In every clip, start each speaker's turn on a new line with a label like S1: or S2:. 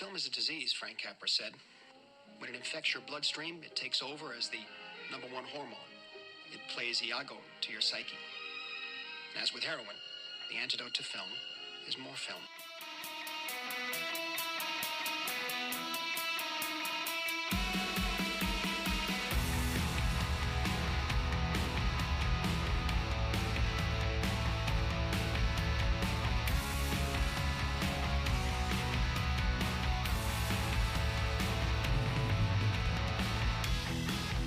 S1: Film is a disease, Frank Capra said. When it infects your bloodstream, it takes over as the number one hormone. It plays Iago to your psyche. As with heroin, the antidote to film is more film.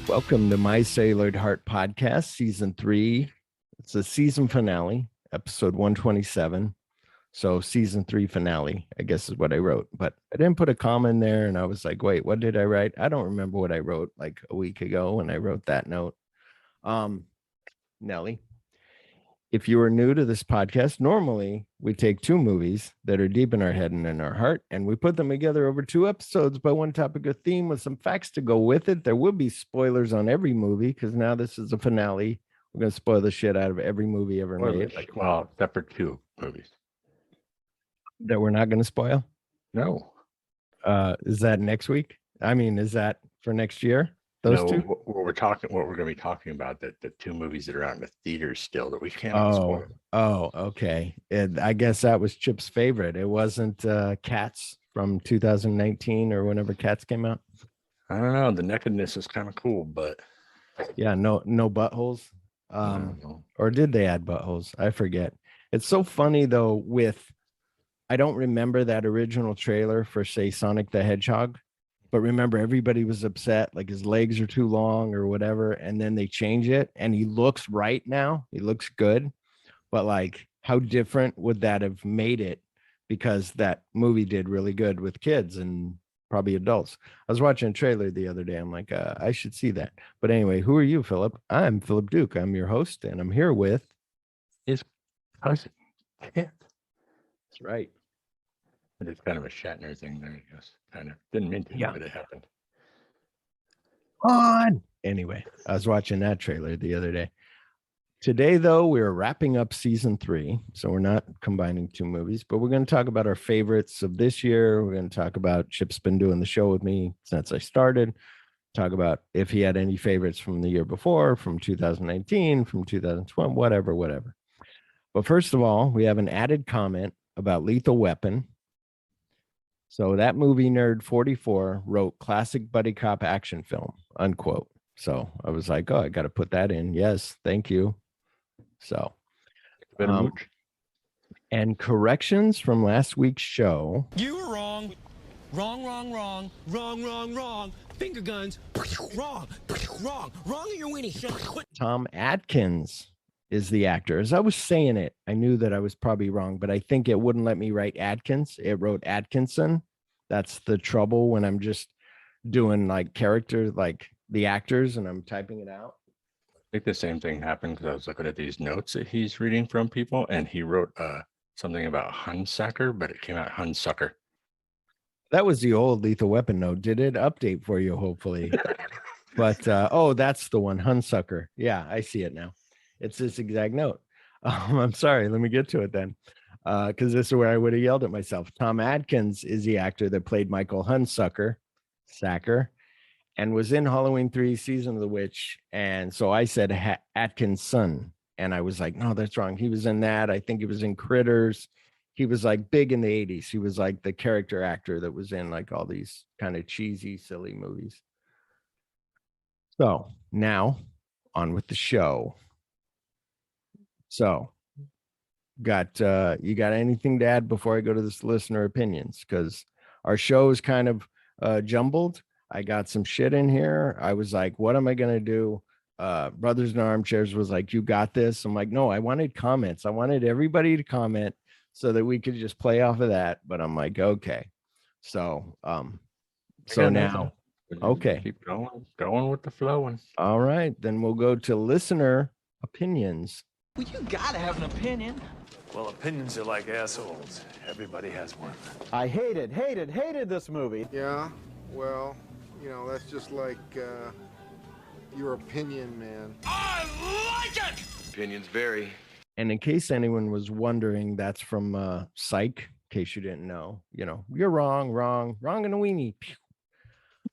S2: Welcome to My Cellular Heart Podcast, Season 3. It's a season finale, episode 127. So Season 3 finale, I guess is what I wrote. But I didn't put a comma in there, and I was like, wait, what did I write? I don't remember what I wrote like a week ago when I wrote that note. Nelly, if you are new to this podcast, normally we take two movies that are deep in our head and in our heart, and we put them together over two episodes by one topic or theme with some facts to go with it. There will be spoilers on every movie because now this is a finale. We're going to spoil the shit out of every movie ever made.
S3: Well, except for two movies.
S2: That we're not going to spoil?
S3: No.
S2: Is that next week? I mean, is that for next year? Those two?
S3: What we're going to be talking about, the two movies that are out in the theaters still that we can't spoil.
S2: Oh, okay. I guess that was Chip's favorite. It wasn't Cats from 2019 or whenever Cats came out.
S3: I don't know. The nakedness is kind of cool, but
S2: yeah, no buttholes. Or did they add buttholes? I forget. It's so funny though. I don't remember that original trailer for, say, Sonic the Hedgehog. But remember, everybody was upset, like his legs are too long or whatever. And then they change it and he looks right now. He looks good. But like, how different would that have made it? Because that movie did really good with kids and probably adults. I was watching a trailer the other day. I'm like, I should see that. But anyway, who are you, Phillip? I'm Phillip Duke. I'm your host. And I'm here with
S3: his cousin. Yeah.
S2: That's right.
S3: But it's kind of a Shatner thing there, I guess. Kind of didn't mean to, but it happened.
S2: Anyway, I was watching that trailer the other day. Today, though, we're wrapping up season 3. So we're not combining two movies, but we're going to talk about our favorites of this year. We're going to talk about Chip's been doing the show with me since I started. Talk about if he had any favorites from the year before, from 2019, from 2012, whatever. But first of all, we have an added comment about Lethal Weapon. So that movie nerd 44 wrote classic buddy cop action film, unquote. So I was like, oh, I got to put that in. Yes. Thank you. So, and corrections from last week's show.
S4: You were wrong. Wrong. Finger guns. Wrong. In your weenie shot.
S2: Tom Atkins is the actor. As I was saying it, I knew that I was probably wrong, but I think it wouldn't let me write Atkins. It wrote Atkinson. That's the trouble when I'm just doing like character, like the actors, and I'm typing it out.
S3: I think the same thing happened because I was looking at these notes that he's reading from people, and he wrote something about Hunsucker, but it came out Hunsucker.
S2: That was the old Lethal Weapon note. Did it update for you, hopefully? But, that's the one, Hunsucker. Yeah, I see it now. It's this exact note. I'm sorry. Let me get to it then. Because this is where I would have yelled at myself. Tom Atkins is the actor that played Michael Hunsucker, and was in Halloween 3 Season of the Witch. And so I said Atkins' son. And I was like, no, that's wrong. He was in that. I think he was in Critters. He was like big in the 80s. He was like the character actor that was in like all these kind of cheesy, silly movies. So now on with the show. So you got anything to add before I go to this listener opinions? Because our show is kind of jumbled. I got some shit in here. I was like, what am I going to do? Brothers in Armchairs was like, you got this. I'm like, no, I wanted comments. I wanted everybody to comment so that we could just play off of that. But I'm like, okay. So now, okay.
S3: Keep going with the flowing.
S2: All right. Then we'll go to listener opinions.
S4: Well, you gotta have an opinion.
S5: Well, opinions are like assholes. Everybody has one.
S6: I hated this movie.
S7: Yeah, well, that's just like your opinion, man.
S4: I like it!
S5: Opinions vary.
S2: And in case anyone was wondering, that's from Psych, case you didn't know, you're wrong and a weenie.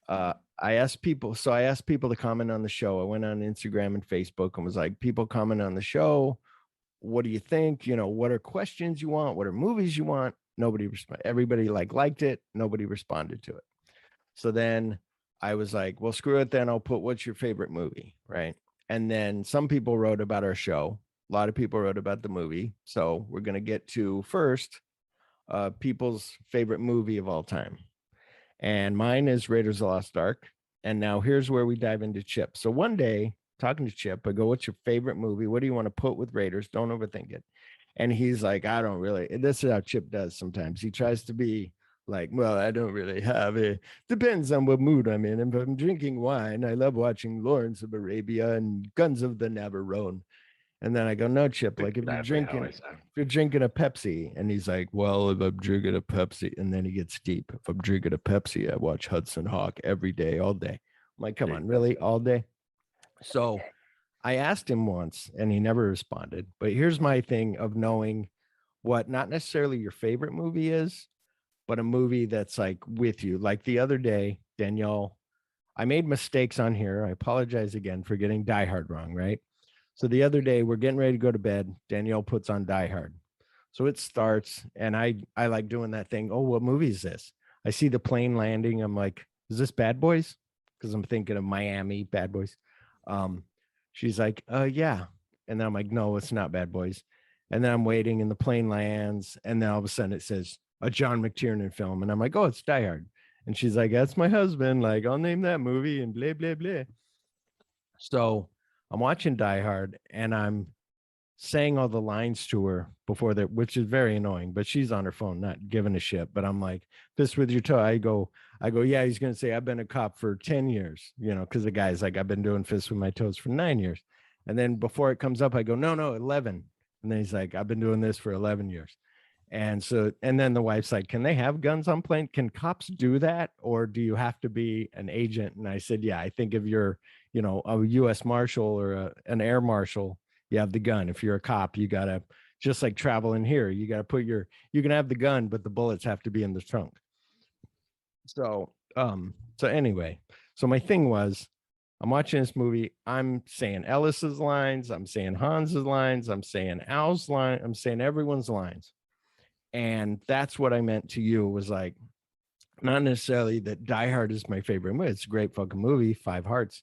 S2: I asked people to comment on the show. I went on Instagram and Facebook and was like, people comment on the show. What do you think? What are questions you want? What are movies you want? Nobody responded. Everybody liked it. Nobody responded to it. So then I was like, well, screw it. Then I'll put, what's your favorite movie? Right. And then some people wrote about our show. A lot of people wrote about the movie. So we're going to get to first people's favorite movie of all time. And mine is Raiders of the Lost Ark. And now here's where we dive into Chip. So one day, talking to Chip, I go, what's your favorite movie? What do you want to put with Raiders? Don't overthink it. And he's like, I don't really. This is how Chip does sometimes. He tries to be like, well, I don't really have it. Depends on what mood I'm in. If I'm drinking wine, I love watching Lawrence of Arabia and Guns of the Navarone. And then I go, no, Chip, like if you're drinking a Pepsi. And he's like, well, if I'm drinking a Pepsi, and then he gets deep. If I'm drinking a Pepsi, I watch Hudson Hawk every day, all day. I'm like, come on, really? All day? So I asked him once and he never responded. But here's my thing of knowing what not necessarily your favorite movie is, but a movie that's like with you. Like the other day, Danielle, I made mistakes on here. I apologize again for getting Die Hard wrong, right? So the other day, we're getting ready to go to bed. Danielle puts on Die Hard. So it starts, and I like doing that thing. Oh, what movie is this? I see the plane landing. I'm like, is this Bad Boys? Because I'm thinking of Miami, Bad Boys. She's like, yeah. And then I'm like, no, it's not Bad Boys. And then I'm waiting, and the plane lands, and then all of a sudden it says a John McTiernan film. And I'm like, oh, it's Die Hard. And she's like, that's my husband. Like, I'll name that movie and blah, blah, blah. So I'm watching Die Hard and I'm saying all the lines to her before that, which is very annoying, but she's on her phone, not giving a shit. But I'm like, fist with your toe. I go, yeah, he's going to say, I've been a cop for 10 years, because the guy's like, I've been doing fists with my toes for 9 years. And then before it comes up, I go, no, 11. And then he's like, I've been doing this for 11 years. And so, and then the wife's like, can they have guns on plane? Can cops do that? Or do you have to be an agent? And I said, yeah, I think if you're, a U.S. Marshal or an air marshal, you have the gun. If you're a cop, you got to, just like traveling here, you got to put you can have the gun, but the bullets have to be in the trunk. So anyway, so my thing was, I'm watching this movie. I'm saying Ellis's lines. I'm saying Hans's lines. I'm saying Al's line. I'm saying everyone's lines. And that's what I meant to you, was like, not necessarily that Die Hard is my favorite movie. It's a great fucking movie, 5 hearts.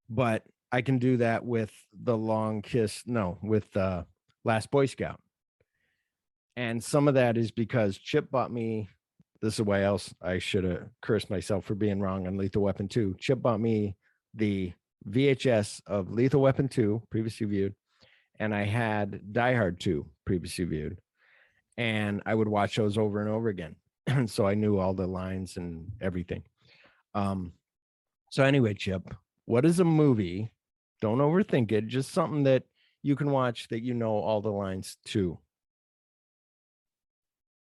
S2: But I can do that with The Long Kiss. No, with Last Boy Scout. And some of that is because Chip bought me, this is why else I should have cursed myself for being wrong on Lethal Weapon 2. Chip bought me the VHS of Lethal Weapon 2, previously viewed. And I had Die Hard 2, previously viewed. And I would watch those over and over again. And so I knew all the lines and everything. So anyway, Chip, what is a movie? Don't overthink it. Just something that you can watch that you know all the lines to.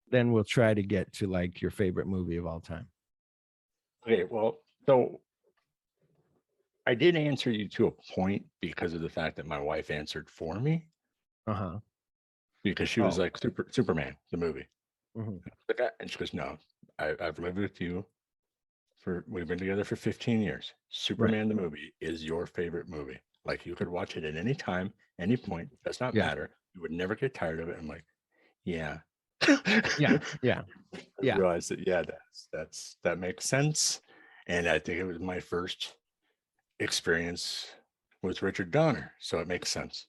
S2: Then we'll try to get to like your favorite movie of all time.
S3: Okay, well, so I did answer you to a point because of the fact that my wife answered for me.
S2: Uh-huh.
S3: Because she was like Superman, the movie.
S2: Mm-hmm.
S3: And she goes, no, I've lived with you we've been together for 15 years. Superman, the movie, is your favorite movie. Like, you could watch it at any time, any point. Does not matter. You would never get tired of it. I'm like, yeah.
S2: Yeah.
S3: I realized that, that makes sense. And I think it was my first experience with Richard Donner. So it makes sense.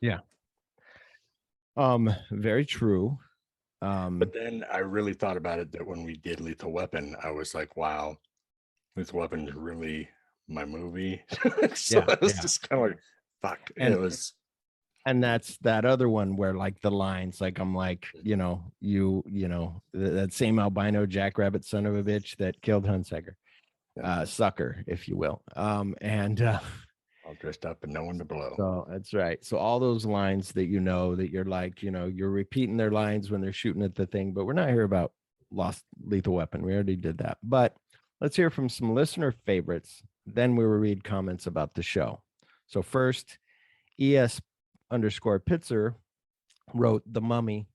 S2: Yeah. Very true.
S3: But then I really thought about it, that when we did Lethal Weapon, I was like, wow, Lethal Weapon is really my movie. So I was just kind of like, fuck. And it was,
S2: and that's that other one where like the lines, like I'm like, that same albino jackrabbit son of a bitch that killed Hunsaker, sucker, if you will.
S3: all dressed up and no one to blow.
S2: So that's right. So all those lines that that you're like, you're repeating their lines when they're shooting at the thing, but we're not here about Lost Lethal Weapon. We already did that. But let's hear from some listener favorites. Then we will read comments about the show. So first, ES_Pitzer wrote The Mummy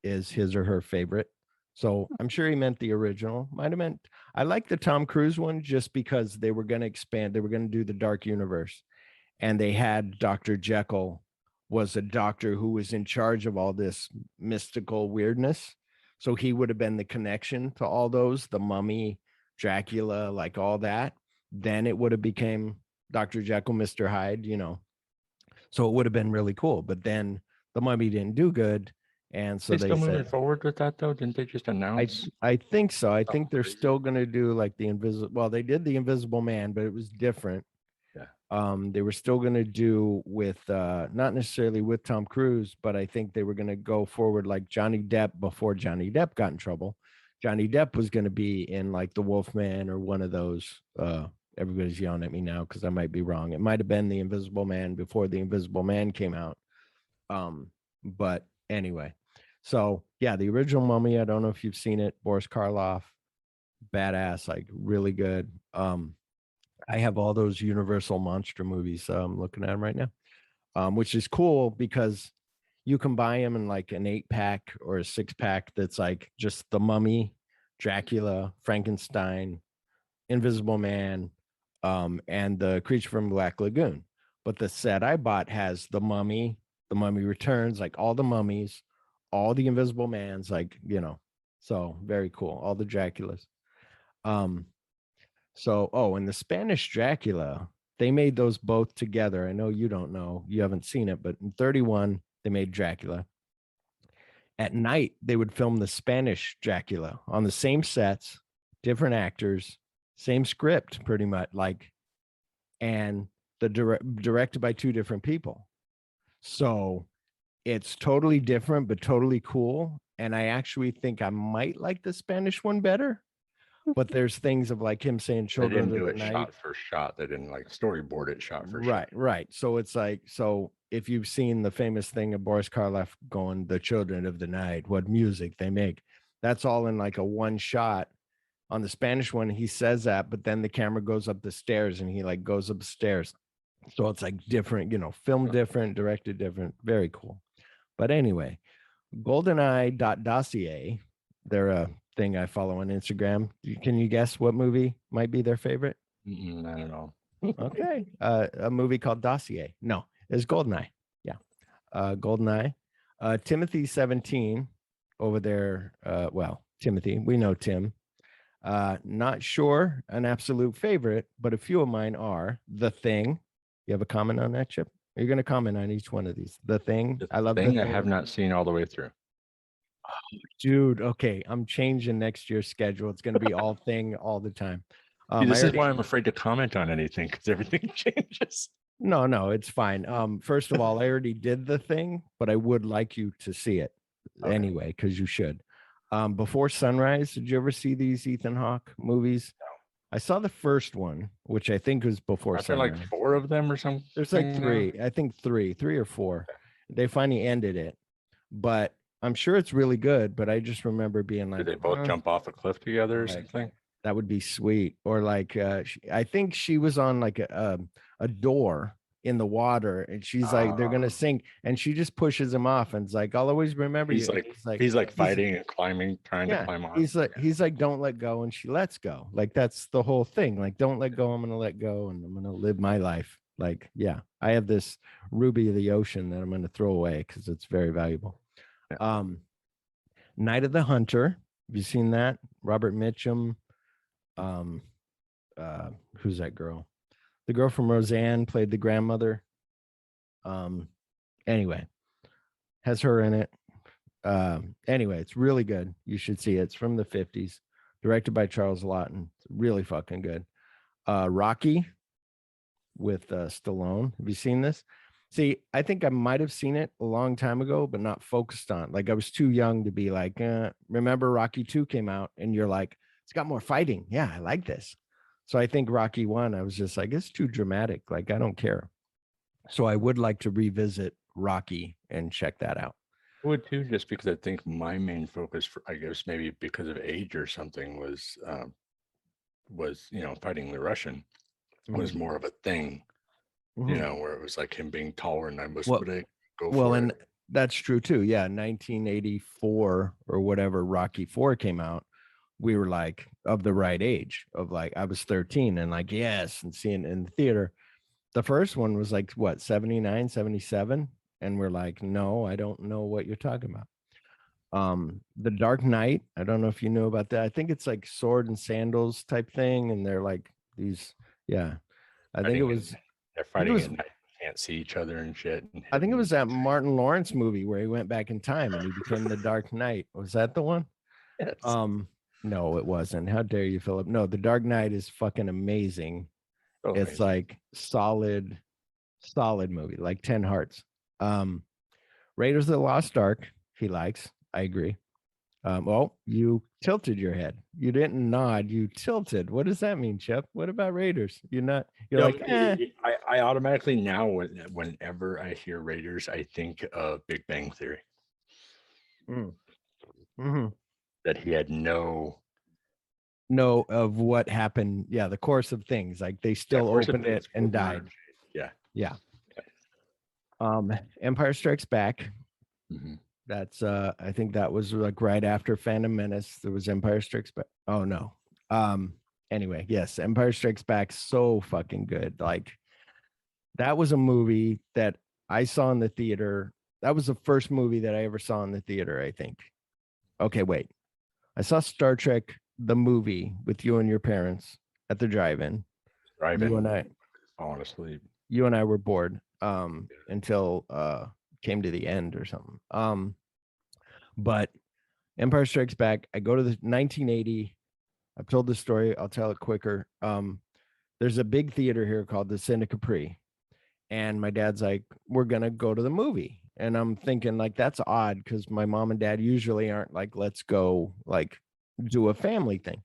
S2: is his or her favorite. So I'm sure he meant the original. Might have meant, I like the Tom Cruise one just because they were going to expand. They were going to do the dark universe. And they had Dr. Jekyll was a doctor who was in charge of all this mystical weirdness. So he would have been the connection to all those, the Mummy, Dracula, like all that. Then it would have became Dr. Jekyll, Mr. Hyde, you know. So it would have been really cool. But then the Mummy didn't do good. And so
S3: They
S2: they
S3: still moving
S2: said,
S3: forward with that though? Didn't they just announce?
S2: I think so. I think they're
S3: crazy.
S2: still going to do like the invisible. Well, they did the Invisible Man, but it was different.
S3: Yeah.
S2: They were still going to do with not necessarily with Tom Cruise, but I think they were going to go forward like Johnny Depp before Johnny Depp got in trouble. Johnny Depp was going to be in like the Wolfman or one of those. Everybody's yelling at me now because I might be wrong. It might have been the Invisible Man before the Invisible Man came out. But anyway, so yeah, the original Mummy. I don't know if you've seen it. Boris Karloff, badass, like really good. I have all those Universal monster movies. I'm looking at them right now, which is cool because you can buy them in like an 8-pack or a 6-pack. That's like just the Mummy, Dracula, Frankenstein, Invisible Man, and the Creature from Black Lagoon. But the set I bought has the Mummy Returns, like all the mummies, all the Invisible Mans, like, you know, so very cool. All the Draculas. So, and the Spanish Dracula, they made those both together. I know you don't know, you haven't seen it, but in 31, they made Dracula. At night, they would film the Spanish Dracula on the same sets, different actors, same script, pretty much, like, and the directed by 2 different people. So it's totally different, but totally cool. And I actually think I might like the Spanish one better. But there's things of like him saying
S3: They
S2: children
S3: didn't
S2: of
S3: do
S2: the
S3: it
S2: night.
S3: shot for shot. They didn't like storyboard it shot for
S2: Right,
S3: shot.
S2: right. So it's like, so if you've seen the famous thing of Boris Karloff going, the children of the night, what music they make, that's all in like a one shot. On the Spanish one, he says that, but then the camera goes up the stairs and he like goes up the stairs. So it's like different, you know, filmed different, directed different. Very cool. But anyway, GoldenEye.dossier, they're a thing I follow on Instagram. Can you guess what movie might be their favorite?
S3: I don't know.
S2: Okay. A movie called Dossier. No, it's GoldenEye. Yeah. GoldenEye. Timothy 17 over there. Well, Timothy, we know Tim. Not sure an absolute favorite, but a few of mine are The Thing. You have a comment on that, Chip? You're going to comment on each one of these. The Thing. I love The Thing.
S3: I have not seen all the way through.
S2: Dude, okay. I'm changing next year's schedule. It's going to be all Thing all the time.
S3: This is why I'm afraid to comment on anything because everything changes.
S2: No, it's fine. First of all, I already did The Thing, but I would like you to see it anyway, because you should. Before Sunrise, did you ever see these Ethan Hawke movies? No. I saw the first one, which I think was Before Sunrise.
S3: Like 4 of them or something.
S2: There's like 3. I think 3 or 4. They finally ended it, but I'm sure it's really good. But I just remember being like,
S3: did they both jump off a cliff together or something?
S2: That would be sweet. Or like, I think she was on like a door in the water, and she's like, they're gonna sink, and she just pushes him off, and it's like, I'll always remember
S3: he's
S2: you.
S3: He's like fighting and climbing, trying to climb on.
S2: He's like, don't let go, and she lets go. Like that's the whole thing. Like, don't let go. I'm gonna let go, and I'm gonna live my life. Like, yeah, I have this ruby of the ocean that I'm gonna throw away because it's very valuable. Yeah. Night of the Hunter. Have you seen that? Robert Mitchum. Who's that girl? The girl from Roseanne played the grandmother. Anyway, has her in it. Anyway, it's really good. You should see it. It's from the 50s, directed by Charles Lawton. It's really fucking good. Rocky with Stallone. Have you seen this? See, I think I might have seen it a long time ago, but not focused on. Like I was too young to be like, remember Rocky 2 came out and you're like, it's got more fighting. Yeah, I like this. So I think Rocky 1, I was just like, it's too dramatic. Like, I don't care. So I would like to revisit Rocky and check that out.
S3: I would too, just because I think my main focus, for, I guess maybe because of age or something, was fighting the Russian was more of a thing, where it was like him being taller and I was go for it.
S2: That's true too. Yeah, 1984 or whatever Rocky 4 came out, we were like of the right age of like I was 13 and like yes, and seeing it in the theater. The first one was like what 79, 77, and we're like, no, I don't know what you're talking about. The Dark Knight, I don't know if you know about that. I think it's like sword and sandals type thing, and they're like these, yeah. I think it was
S3: they're
S2: I think it
S3: fighting
S2: was
S3: at night, can't see each other and shit. And
S2: I think it
S3: hitting-
S2: was that Martin Lawrence movie where he went back in time and he became the Dark Knight. Was that the one?
S3: Yes.
S2: No, it wasn't. How dare you, Philip? No, the Dark Knight is fucking amazing.
S3: So
S2: It's
S3: amazing.
S2: like solid movie, like 10 hearts. Raiders of the Lost Ark, he likes. I agree. Well, you tilted your head. You didn't nod, you tilted. What does that mean, Chip? What about Raiders? You're
S3: You know,
S2: like, eh.
S3: I automatically now, whenever I hear Raiders, I think of Big Bang Theory.
S2: Mhm.
S3: That he had no
S2: Know of what happened. Yeah, the course of things. Like they still
S3: course of
S2: opened it
S3: things
S2: and
S3: would not
S2: died.
S3: have changed. Yeah.
S2: Yeah. Empire Strikes Back.
S3: Mm-hmm.
S2: That's I think that was like right after Phantom Menace. There was Empire Strikes Back. Oh no. Anyway, yes, Empire Strikes Back, so fucking good. Like that was a movie that I saw in the theater. That was the first movie that I ever saw in the theater, I think. Okay, wait. I saw Star Trek the movie with you and your parents at the drive-in.
S3: Driving.
S2: You and I
S3: Falling asleep.
S2: You and I were bored until came to the end or something. But Empire Strikes Back, I go to the 1980. I've told the story. I'll tell it quicker. There's a big theater here called the Cine Capri. And my dad's like, we're going to go to the movie. And I'm thinking like, that's odd because my mom and dad usually aren't like, let's go like do a family thing.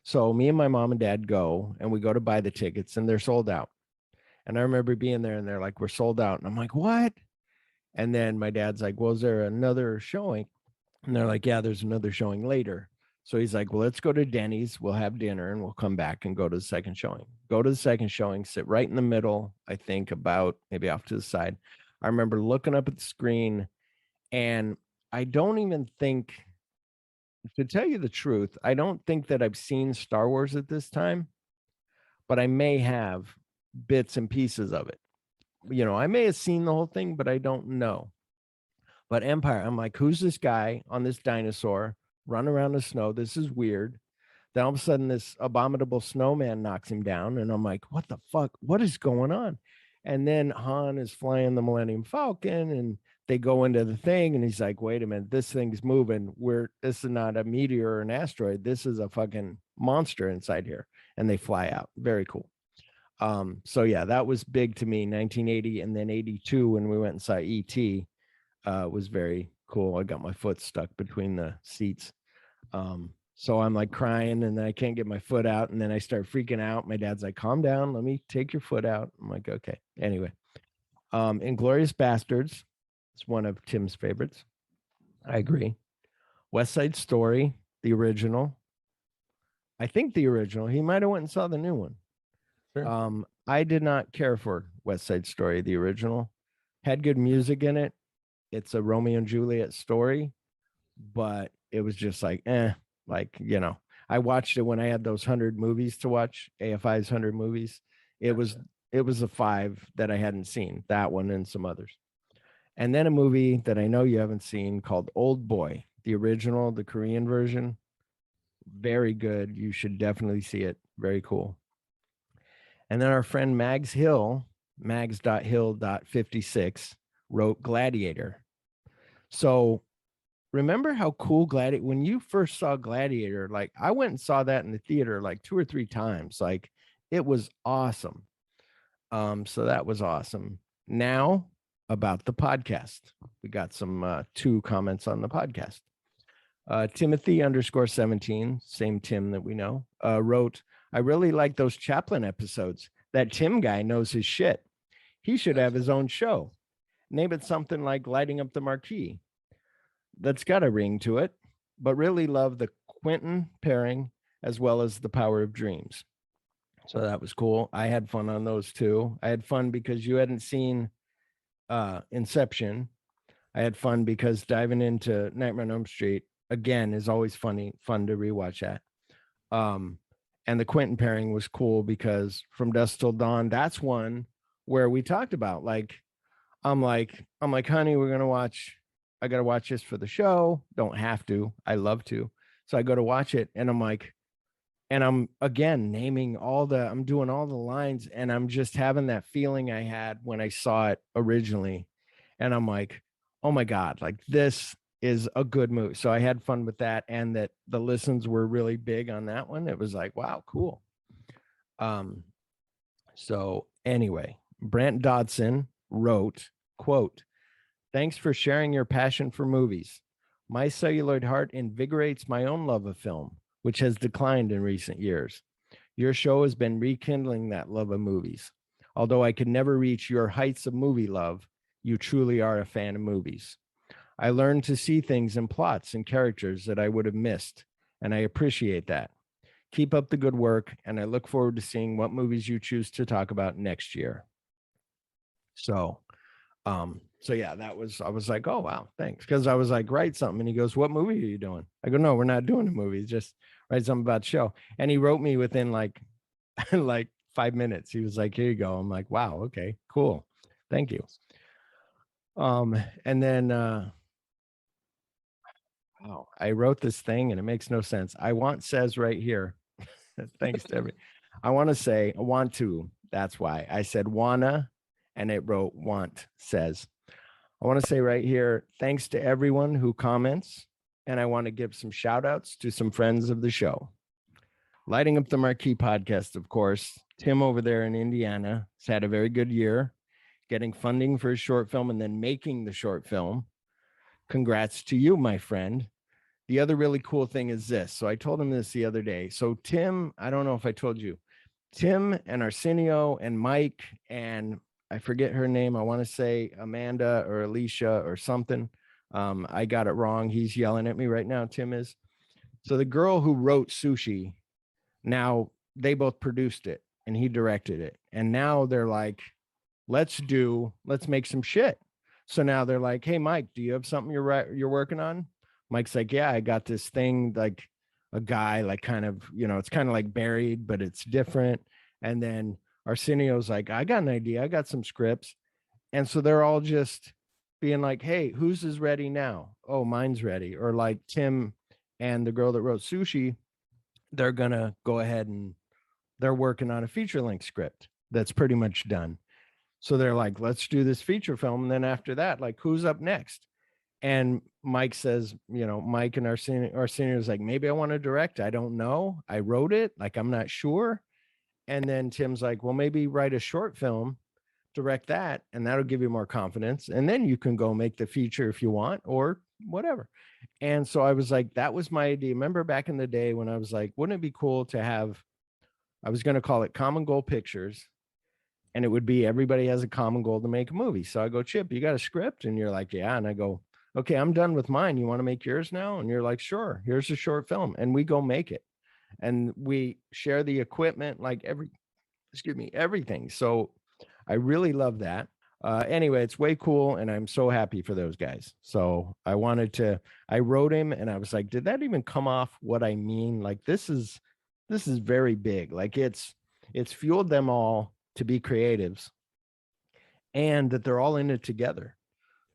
S2: So me and my mom and dad go and we go to buy the tickets and they're sold out. And I remember being there and they're like, we're sold out. And I'm like, what? And then my dad's like, well, is there another showing? And they're like, yeah, there's another showing later. So he's like, well, let's go to Denny's. We'll have dinner and we'll come back and go to the second showing. Go to the second showing, sit right in the middle, I think about maybe off to the side. I remember looking up at the screen and I don't even think, to tell you the truth, I don't think that I've seen Star Wars at this time, but I may have bits and pieces of it. You know, I may have seen the whole thing, but I don't know. But Empire, I'm like, who's this guy on this dinosaur run around the snow? This is weird. Then all of a sudden, this abominable snowman knocks him down. And I'm like, what the fuck? What is going on? And then Han is flying the Millennium Falcon and they go into the thing. And he's like, wait a minute, this thing's moving. This is not a meteor or an asteroid. This is a fucking monster inside here. And they fly out. Very cool. So yeah, that was big to me. 1980 and then 82 when we went and saw ET was very cool. I got my foot stuck between the seats. So I'm like crying and then I can't get my foot out and then I start freaking out. My dad's like, calm down, let me take your foot out. I'm like, okay. Anyway, Inglourious Bastards, it's one of Tim's favorites. I agree. West Side Story, the original. I think the original. He might have went and saw the new one. Sure. I did not care for West Side Story, the original. Had good music in it. It's a Romeo and Juliet story, but it was just like, like, you know, I watched it when I had those 100 movies to watch, AFI's 100 movies. It was the 5 that I hadn't seen, that one and some others. And then a movie that I know you haven't seen called Old Boy, the original, the Korean version. Very good. You should definitely see it. Very cool. And then our friend Mags Hill, mags.hill.56, wrote Gladiator. So remember how cool Gladiator, when you first saw Gladiator, like I went and saw that in the theater like 2 or 3 times. Like it was awesome. So that was awesome. Now about the podcast. We got some 2 comments on the podcast. Timothy_17, same Tim that we know, wrote, I really like those Chaplin episodes. That Tim guy knows his shit. He should have his own show. Name it something like Lighting Up the Marquee. That's got a ring to it, but really love the Quentin pairing as well as The Power of Dreams. So that was cool. I had fun on those too. I had fun because you hadn't seen Inception. I had fun because diving into Nightmare on Elm Street again is always fun to rewatch that. And the Quentin pairing was cool because From Dusk Till Dawn, that's one where we talked about like, I'm like, honey, I got to watch this for the show. Don't have to. I love to. So I go to watch it and I'm like, and I'm again I'm doing all the lines and I'm just having that feeling I had when I saw it originally. And I'm like, oh my God, like this is a good movie. So I had fun with that, and that the listens were really big on that one. It was like, wow, cool. So anyway, Brent Dodson wrote, quote, "Thanks for sharing your passion for movies. My celluloid heart invigorates my own love of film, which has declined in recent years. Your show has been rekindling that love of movies. Although I could never reach your heights of movie love, you truly are a fan of movies. I learned to see things in plots and characters that I would have missed, and I appreciate that. Keep up the good work, and I look forward to seeing what movies you choose to talk about next year." So, yeah, I was like, oh wow, thanks. Because I was like, write something. And he goes, "What movie are you doing?" I go, "No, we're not doing a movie. Just write something about the show." And he wrote me within like like 5 minutes. He was like, "Here you go." I'm like, wow, okay, cool. Thank you. And then I wrote this thing and it makes no sense. Says right here. Thanks to I want to. That's why I said wanna, and it wrote want says. I want to say right here, thanks to everyone who comments, and I want to give some shout outs to some friends of the show. Lighting Up the Marquee podcast, of course. Tim over there in Indiana has had a very good year, getting funding for his short film and then making the short film. Congrats to you, my friend. The other really cool thing is this. So I told him this the other day. So Tim, I don't know if I told you, Tim and Arsenio and Mike and I forget her name. I want to say Amanda or Alicia or something. I got it wrong. He's yelling at me right now. Tim is. So the girl who wrote Sushi, now they both produced it and he directed it. And now they're like, let's make some shit. So now they're like, "Hey, Mike, do you have something you're working on?" Mike's like, "Yeah, I got this thing, like a guy, like kind of, it's kind of like Buried, but it's different." And then Arsenio's like, "I got an idea. I got some scripts." And so they're all just being like, "Hey, whose is ready now?" "Oh, mine's ready." Or like Tim and the girl that wrote Sushi, they're going to go ahead and they're working on a feature length script that's pretty much done. So they're like, "Let's do this feature film." And then after that, like, who's up next? And Mike says, Mike and Arsenio's like, "Maybe I want to direct. I don't know. I wrote it. Like, I'm not sure." And then Tim's like, "Well, maybe write a short film, direct that, and that'll give you more confidence. And then you can go make the feature if you want or whatever." And so I was like, that was my idea. Remember back in the day when I was like, wouldn't it be cool to have, I was going to call it Common Goal Pictures. And it would be everybody has a common goal to make a movie. So I go, "Chip, you got a script?" And you're like, "Yeah." And I go, "Okay, I'm done with mine. You want to make yours now?" And you're like, "Sure, here's a short film." And we go make it. And we share the equipment, like everything. So I really love that. Anyway, it's way cool. And I'm so happy for those guys. So I wrote him and I was like, did that even come off what I mean? Like, this is very big. Like it's fueled them all to be creatives and that they're all in it together.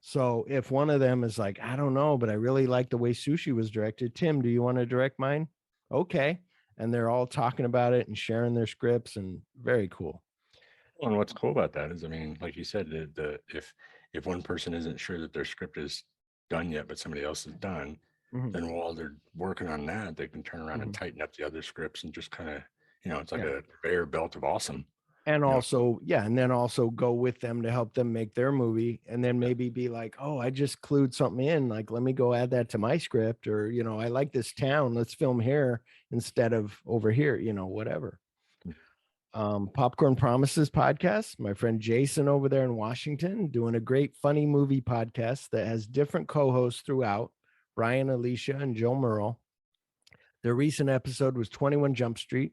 S2: So if one of them is like, "I don't know, but I really like the way Sushi was directed. Tim, do you want to direct mine?" Okay. And they're all talking about it and sharing their scripts, and very cool.
S3: And what's cool about that is, I mean, like you said, if one person isn't sure that their script is done yet, but somebody else is done, then while they're working on that, they can turn around and tighten up the other scripts and just kind of, it's like a conveyor belt of awesome.
S2: And also, and then also go with them to help them make their movie, and then maybe be like, "Oh, I just clued something in. Like, let me go add that to my script," or, "I like this town. Let's film here instead of over here," whatever. Popcorn Promises podcast. My friend Jason over there in Washington doing a great funny movie podcast that has different co-hosts throughout, Brian, Alicia, and Joe Merle. Their recent episode was 21 Jump Street.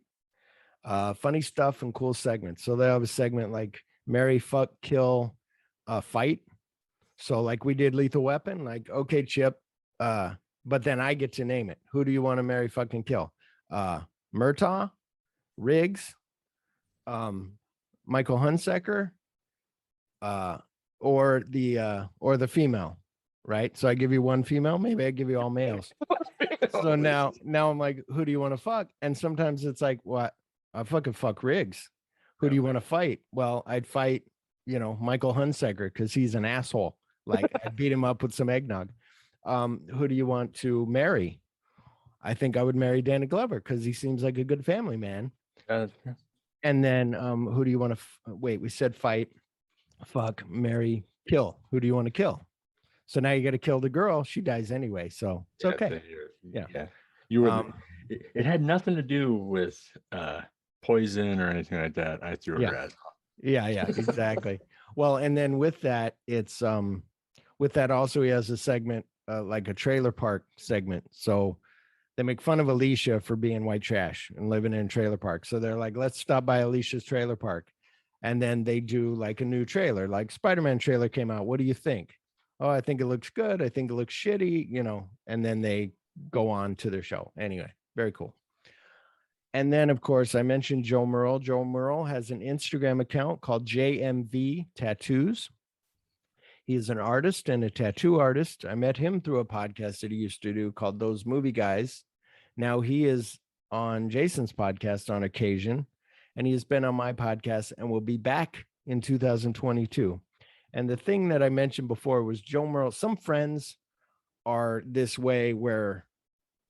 S2: Funny stuff and cool segments. So they have a segment like Marry, Fuck, Kill, Fight. So like we did Lethal Weapon, like, okay, Chip, but then I get to name it. Who do you want to marry, fucking kill? Murtaugh, Riggs, Michael Hunsaker, or the female, right? So I give you one female, maybe I give you all males. So now I'm like, who do you want to fuck? And sometimes it's like, what? I fucking fuck Riggs. Who do you want to fight? Well, I'd fight, Michael Hunsaker because he's an asshole. Like I'd beat him up with some eggnog. Who do you want to marry? I think I would marry Danny Glover because he seems like a good family man. And then who do you want to wait? We said fight, fuck, marry, kill. Who do you want to kill? So now you got to kill the girl. She dies anyway, so it's okay.
S3: Yeah. You were. It had nothing to do with poison or anything like that. I threw her ass off.
S2: Yeah, exactly. Well, and then with that, it's with that also he has a segment like a trailer park segment. So they make fun of Alicia for being white trash and living in a trailer park. So they're like, let's stop by Alicia's trailer park. And then they do like a new trailer, like Spider-Man trailer came out. What do you think? Oh, I think it looks good. I think it looks shitty, and then they go on to their show. Anyway, very cool. And then, of course, I mentioned Joe Merle. Joe Merle has an Instagram account called JMV Tattoos. He is an artist and a tattoo artist. I met him through a podcast that he used to do called Those Movie Guys. Now he is on Jason's podcast on occasion, and he has been on my podcast and will be back in 2022. And the thing that I mentioned before was Joe Merle. Some friends are this way where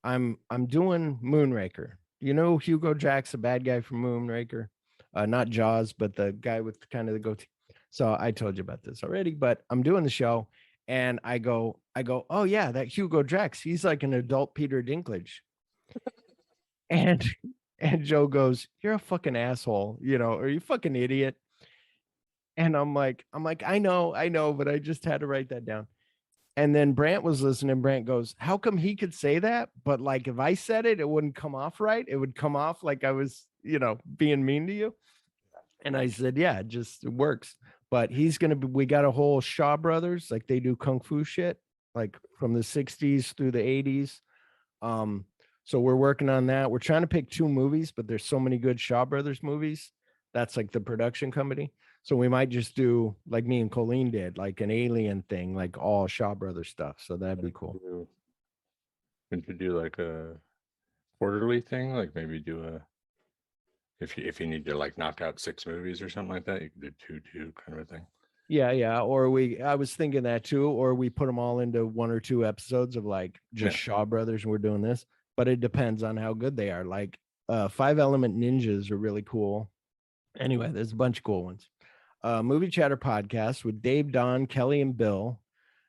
S2: I'm doing Moonraker. Hugo Jack's a bad guy from Moonraker, not Jaws, but the guy with kind of the goatee. So I told you about this already, but I'm doing the show and I go, oh yeah, that Hugo Drax, he's like an adult Peter Dinklage. and Joe goes, you're a fucking asshole, or you fucking idiot. And I'm like, I know, but I just had to write that down. And then Brant was listening. Brant goes, how come he could say that? But like, if I said it, it wouldn't come off right. It would come off like I was, being mean to you. And I said, yeah, it works. But we got a whole Shaw Brothers, like they do Kung Fu shit, like from the 60s through the 80s. So we're working on that. We're trying to pick 2 movies, but there's so many good Shaw Brothers movies. That's like the production company. So we might just do like me and Colleen did, like an alien thing, like all Shaw Brothers stuff. So that'd be cool.
S3: Would you do like a quarterly thing? Like maybe do if you need to like knock out 6 movies or something like that, you can do 2 kind of a thing.
S2: Yeah. Or I was thinking that too, or we put them all into 1 or 2 episodes of like just Shaw Brothers and we're doing this, but it depends on how good they are. Like 5 Element Ninjas are really cool. Anyway, there's a bunch of cool ones. Movie Chatter podcast with Dave, Don, Kelly, and Bill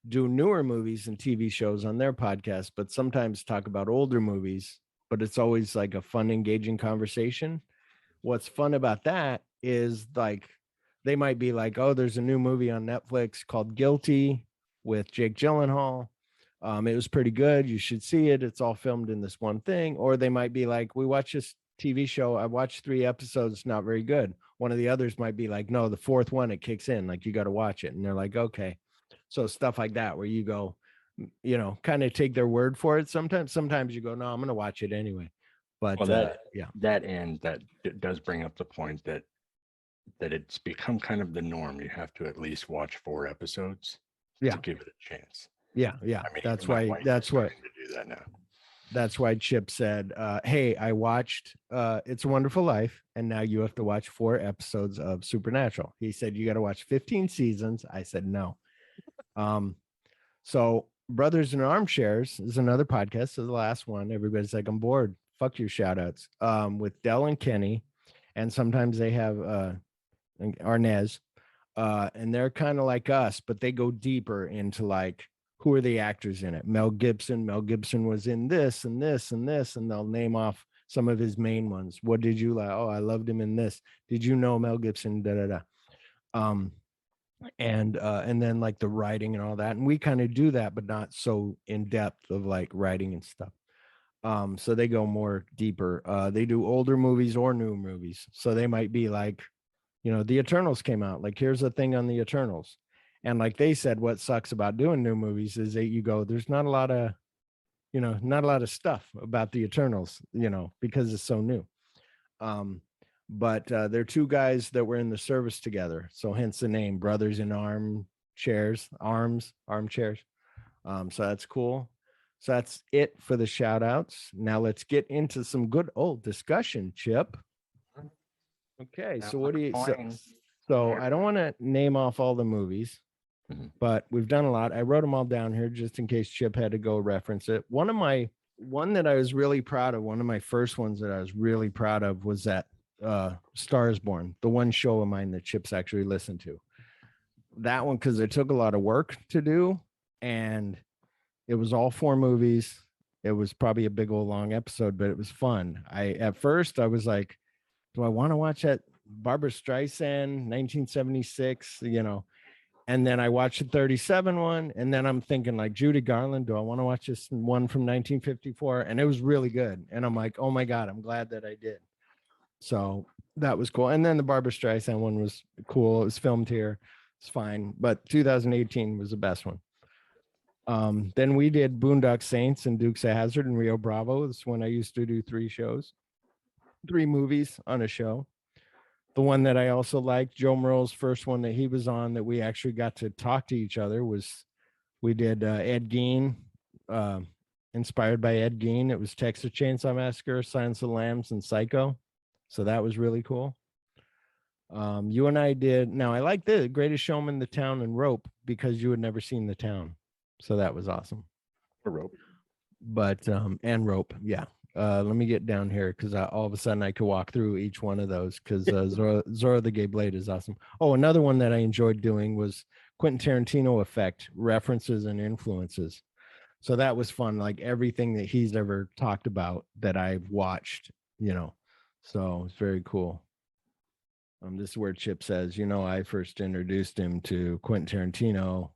S2: do newer movies and TV shows on their podcast, but sometimes talk about older movies, but it's always like a fun, engaging conversation. What's fun about that is like, they might be like, oh, there's a new movie on Netflix called Guilty with Jake Gyllenhaal. It was pretty good. You should see it. It's all filmed in this one thing. Or they might be like, we watched this TV show. I watched 3 episodes. Not very good. One of the others might be like, no, the 4th one, it kicks in. Like, you got to watch it. And they're like, okay. So stuff like that, where you go, kind of take their word for it. Sometimes you go, no, I'm going to watch it anyway. But
S3: that does bring up the point that it's become kind of the norm. You have to at least watch 4 episodes to give it a chance.
S2: Yeah. I mean, that's why to
S3: do that now.
S2: That's why Chip said, hey, I watched It's a Wonderful Life, and now you have to watch 4 episodes of Supernatural. He said, you got to watch 15 seasons. I said, no. So Brothers in Armchairs is another podcast. So the last one, everybody's like, I'm bored. Fuck your shout outs. With Del and Kenny. And sometimes they have Arnez. And they're kind of like us, but they go deeper into like, who are the actors in it? Mel Gibson was in this and this and this, and they'll name off some of his main ones. What did you like? Oh, I loved him in this. Did you know Mel Gibson? And then like the writing and all that. And we kind of do that, but not so in depth of like writing and stuff. So they go more deeper. They do older movies or new movies. So they might be like, The Eternals came out. Like, here's a thing on the Eternals. And like they said, what sucks about doing new movies is that you go, there's not a lot of, not a lot of stuff about the Eternals, because it's so new. But they're two guys that were in the service together. So hence the name, Brothers in Armchairs. So that's cool. So that's it for the shout outs. Now let's get into some good old discussion, Chip. Okay, so what do you so I don't want to name off all the movies, but we've done a lot. I wrote them all down here just in case Chip had to go reference it. One that I was really proud of, one of my first ones that I was really proud of was that Star is Born, the one show of mine that Chip's actually listened to. That one, because it took a lot of work to do, and it was all 4 movies. It was probably a big old long episode, but it was fun. At first I was like, do I want to watch that Barbara Streisand 1976, and then I watched the 37 one, and then I'm thinking like Judy Garland, do I want to watch this one from 1954? And it was really good. And I'm like, oh my God, I'm glad that I did. So that was cool. And then the Barbara Streisand one was cool. It was filmed here. It's fine. But 2018 was the best one. Then we did Boondock Saints and Dukes of Hazzard and Rio Bravo. This when I used to do 3 movies on a show. The one that I also liked, Joe Merle's first one that he was on that we actually got to talk to each other was, we did Ed Gein, inspired by Ed Gein. It was Texas Chainsaw Massacre, Silence of the Lambs, and Psycho. So that was really cool. You and I did, now I like the Greatest Showman, The Town, and Rope because you had never seen The Town. So that was awesome.
S3: Rope.
S2: But, and Rope, yeah. Let me get down here because all of a sudden I could walk through each one of those because Zora the Gay Blade is awesome. Oh, another one that I enjoyed doing was Quentin Tarantino Effect, references and influences. So that was fun, like everything that he's ever talked about that I've watched, so it's very cool. This is where Chip says, I first introduced him to Quentin Tarantino.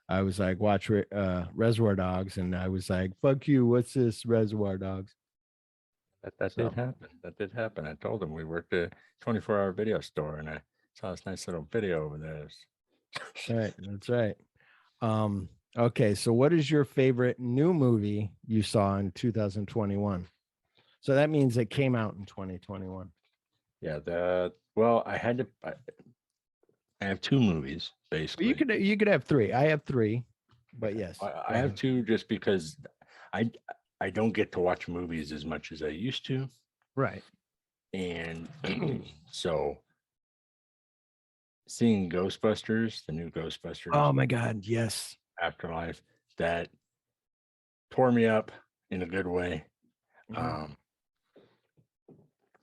S2: I was like, watch Reservoir Dogs, and I was like, fuck you, what's this, Reservoir Dogs?
S3: That did happen. That did happen. I told him we worked a 24-hour video store, and I saw this nice little video over there.
S2: Right, that's right. Okay, so what is your favorite new movie you saw in 2021? So that means it came out in 2021.
S3: Yeah, I have 2 movies basically.
S2: You could have 3. I have 3, but yes,
S3: I have 2 just because I don't get to watch movies as much as I used to.
S2: Right.
S3: And so seeing Ghostbusters, the new Ghostbusters.
S2: Oh my God, yes.
S3: Afterlife, that tore me up in a good way.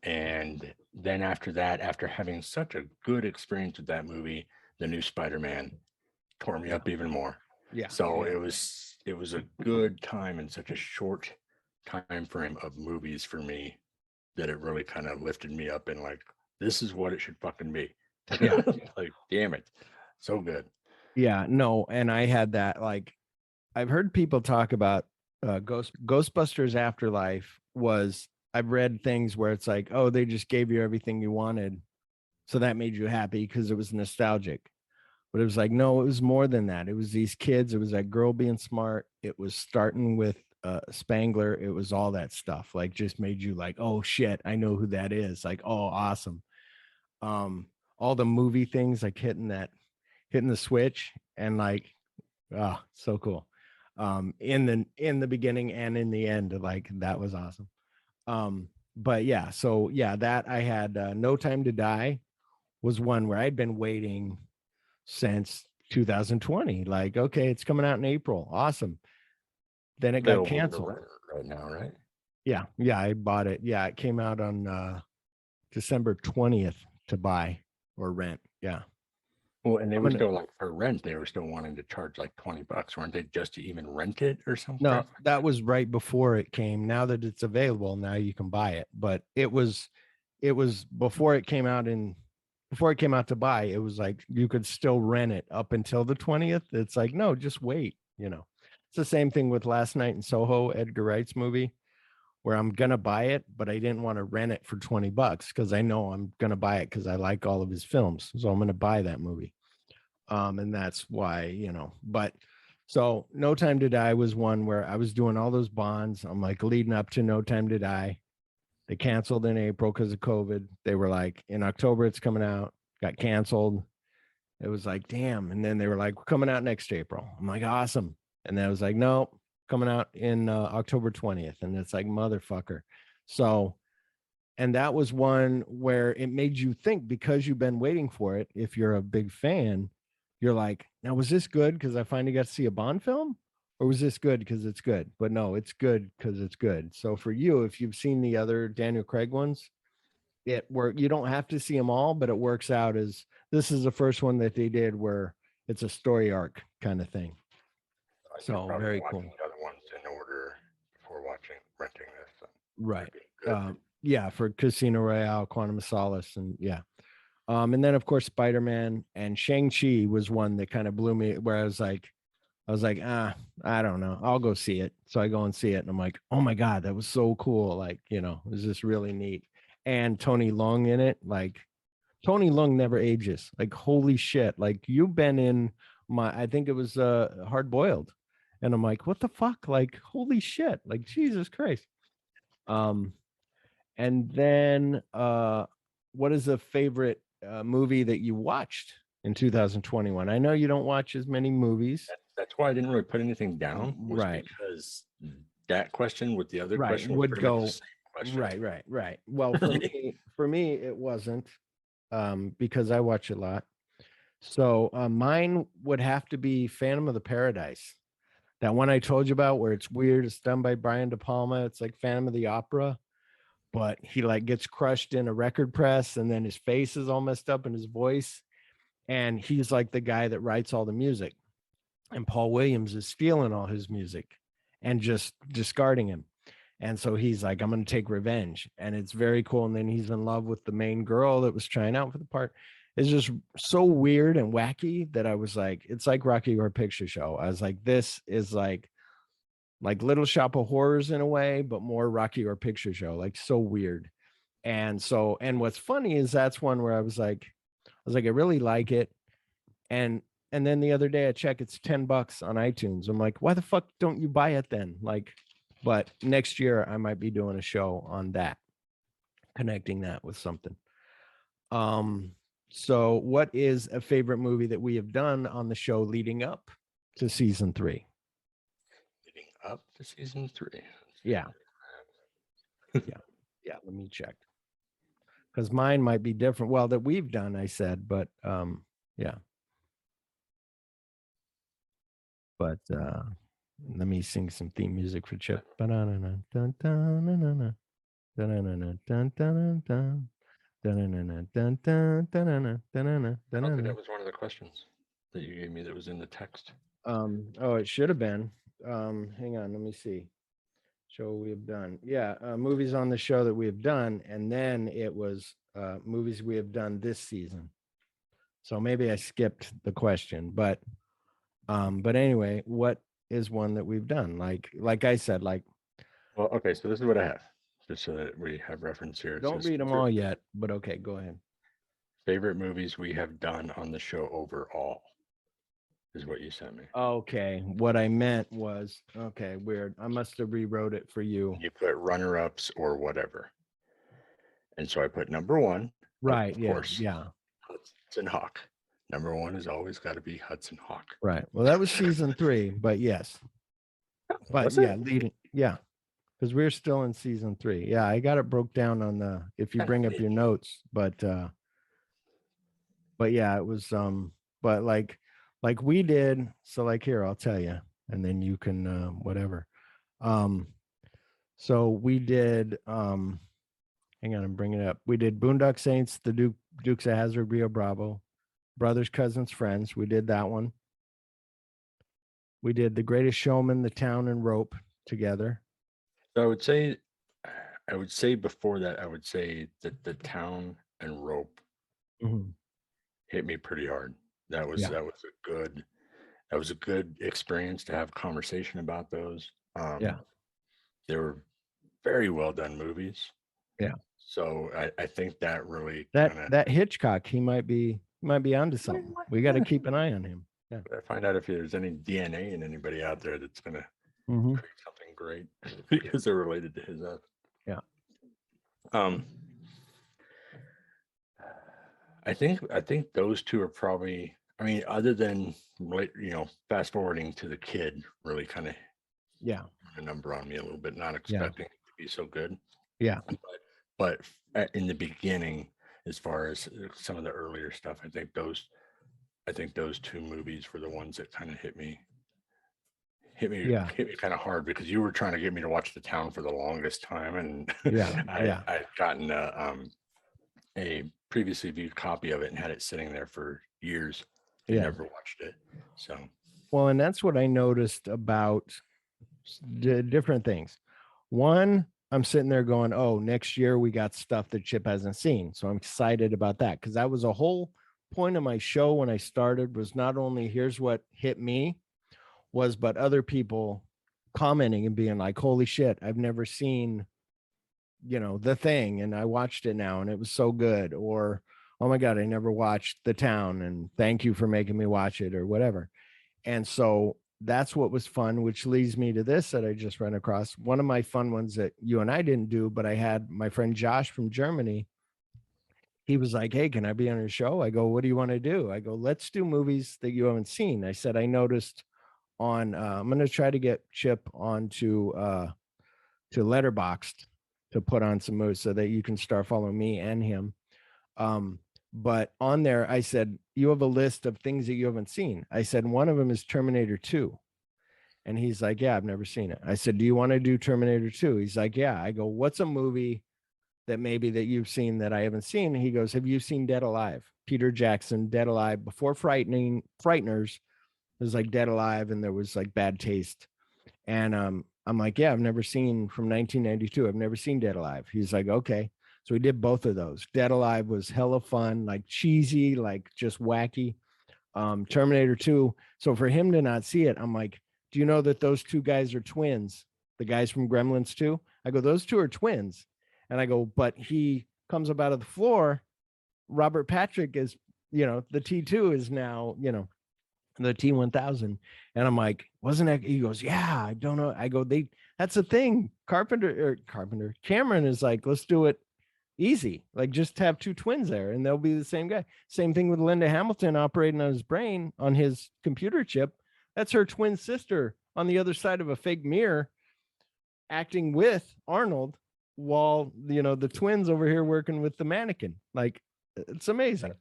S3: And then after that, after having such a good experience with that movie, the new Spider-Man tore me up even more.
S2: Yeah.
S3: So it was a good time in such a short time frame of movies for me that it really kind of lifted me up and like, this is what it should fucking be.
S2: Yeah.
S3: Like, damn it. So good.
S2: Yeah, no, and I had that, like, I've heard people talk about Ghostbusters Afterlife I've read things where it's like, oh, they just gave you everything you wanted, so that made you happy because it was nostalgic. But it was like, no, it was more than that. It was these kids. It was that girl being smart. It was starting with Spangler. It was all that stuff, like, just made you like, oh shit, I know who that is. Like, oh, awesome. All the movie things, like hitting the switch and like, oh, so cool. In the beginning and in the end, like, that was awesome. But yeah, so yeah, that I had No Time to Die was one where I'd been waiting since 2020. Like, okay, it's coming out in April. Awesome. Then it got canceled
S3: right now, right?
S2: Yeah, I bought it. Yeah, it came out on December 20th to buy or rent. Yeah.
S3: Well, and they were still like for rent, they were still wanting to charge like $20, weren't they, just to even rent it or something?
S2: No, that was right before it came. Now that it's available, now you can buy it. But it was before it came out to buy, it was like you could still rent it up until the 20th. It's like, no, just wait, It's the same thing with Last Night in Soho, Edgar Wright's movie, where I'm gonna buy it, but I didn't want to rent it for $20 because I know I'm gonna buy it because I like all of his films. So I'm gonna buy that movie. And that's why, but so No Time to Die was one where I was doing all those bonds. I'm like leading up to No Time to Die. They canceled in April because of COVID. They were like, in October, it's coming out, got canceled. It was like, damn. And then they were like, we're coming out next April. I'm like, awesome. And then I was like, no, coming out in October 20th. And it's like, motherfucker. So, and that was one where it made you think, because you've been waiting for it. If you're a big fan, you're like, now, was this good because I finally got to see a Bond film? Or was this good because it's good? But no, it's good because it's good. So for you, if you've seen the other Daniel Craig ones, you don't have to see them all, but it works out as this is the first one that they did where it's a story arc kind of thing. So very cool.
S3: The other ones in order before renting this. So
S2: right. Yeah, for Casino Royale, Quantum of Solace, and yeah. And then of course Spider-Man and Shang-Chi was one that kind of blew me, where I was like, I don't know, I'll go see it. So I go and see it, and I'm like, oh my God, that was so cool. Like, it was just really neat. And Tony Leung in it, like Tony Leung never ages. Like, holy shit. Like, you've been in I think it was Hard Boiled. And I'm like, what the fuck? Like, holy shit. Like, Jesus Christ. And then what is a favorite movie that you watched in 2021? I know you don't watch as many movies.
S3: That's why I didn't really put anything down.
S2: Right.
S3: Because that question with the other question
S2: would go. Right. Well, for me, it wasn't, because I watch a lot. So mine would have to be Phantom of the Paradise. That one I told you about, where it's weird. It's done by Brian De Palma. It's like Phantom of the Opera, but he like gets crushed in a record press, and then his face is all messed up in his voice. And he's like the guy that writes all the music. And Paul Williams is stealing all his music and just discarding him. And so he's like, I'm going to take revenge. And it's very cool. And then he's in love with the main girl that was trying out for the part. It's just so weird and wacky that I was like, it's like Rocky Horror Picture Show. I was like, this is like Little Shop of Horrors in a way, but more Rocky Horror Picture Show, like so weird. And what's funny is that's one where I was like, I really like it. And then the other day I check, it's $10 on iTunes. I'm like, why the fuck don't you buy it then? Like, but next year I might be doing a show on that, connecting that with something. So what is a favorite movie that we have done on the show leading up to season 3?
S3: Leading up to season 3.
S2: Yeah. Yeah. Let me check. Because mine might be different. Well, that we've done, I said, but yeah. But let me sing some theme music for Chip. I don't think that
S3: was one of the questions that you gave me that was in the text.
S2: Oh, it should have been. Hang on, let me see. Show we have done. Yeah, movies on the show that we have done, and then it was movies we have done this season. So maybe I skipped the question, but anyway, what is one that we've done? Like I said, like.
S3: Well, okay, so this is what I have, just so that we have reference here.
S2: Don't read them all yet, but okay, go ahead.
S3: Favorite movies we have done on the show overall is what you sent me.
S2: Okay, what I meant was, okay, weird. I must have rewrote it for you.
S3: You put runner-ups or whatever. And so I put number 1.
S2: Right,
S3: of
S2: yeah,
S3: course,
S2: yeah.
S3: Hudson Hawk. Number 1 has always got to be Hudson Hawk.
S2: Right. Well, that was season 3, but yes. But yeah, leading, yeah. Because we're still in season 3. Yeah, I got it broke down on the, if you bring up your notes, but yeah, it was but like we did, so like here, I'll tell you, and then you can whatever. So we did hang on, I'm bringing it up. We did Boondock Saints, the Dukes of Hazzard, Rio Bravo, Brothers, Cousins, Friends. We did that one. We did The Greatest Showman, The Town, and Rope together.
S3: So I would say before that, I would say that The Town and Rope hit me pretty hard. That was a good experience to have conversation about those. They were very well done movies.
S2: Yeah.
S3: So I think that really
S2: that Hitchcock, he might be Might be onto something. We got to keep an eye on him. Yeah.
S3: I find out if there's any DNA in anybody out there that's gonna
S2: Mm-hmm.
S3: create something great because they're related to his.
S2: Yeah.
S3: I think those two are probably. I mean, other than fast forwarding to the kid, really kind of a number on me a little bit, not expecting it to be so good.
S2: Yeah.
S3: But in the beginning, as far as some of the earlier stuff, I think those two movies were the ones that kind of hit me kind of hard, because you were trying to get me to watch The Town for the longest time, and I'd gotten a previously viewed copy of it and had it sitting there for years. Never watched it. So
S2: well, and that's what I noticed about different things. One, I'm sitting there going, oh, next year we got stuff that Chip hasn't seen. So I'm excited about that, because that was a whole point of my show when I started, was not only here's what hit me, but other people commenting and being like, holy shit, I've never seen, The Thing, and I watched it now and it was so good. Or, oh my God, I never watched The Town and thank you for making me watch it, or whatever. And so that's what was fun, which leads me to this that I just ran across. One of my fun ones that you and I didn't do, but I had my friend Josh from Germany. He was like, hey, can I be on your show? I go, what do you want to do? I go, let's do movies that you haven't seen. I said, I noticed on, I'm going to try to get Chip onto to Letterboxd to put on some movies so that you can start following me and him. But on there, I said, you have a list of things that you haven't seen. I said, one of them is Terminator 2. And he's like, yeah, I've never seen it. I said, do you want to do Terminator 2? He's like, yeah. I go, what's a movie that maybe that you've seen that I haven't seen? And he goes, have you seen Dead Alive? Peter Jackson, Dead Alive. Before Frighteners, it was like Dead Alive, and there was like Bad Taste. And I'm like, yeah, I've never seen, from 1992. I've never seen Dead Alive. He's like, okay. So we did both of those. Dead Alive was hella fun, like cheesy, like just wacky. Terminator 2. So for him to not see it, I'm like, do you know that those two guys are twins? The guys from Gremlins 2? I go, those two are twins. And I go, but he comes up out of the floor. Robert Patrick is, the T2 is now, the T1000. And I'm like, wasn't that? He goes, yeah, I don't know. I go, that's the thing. Cameron is like, let's do it easy. Like, just have two twins there and they'll be the same guy. Same thing with Linda Hamilton operating on his brain, on his computer chip. That's her twin sister on the other side of a fake mirror, acting with Arnold, while, the twins over here working with the mannequin. Like, it's amazing.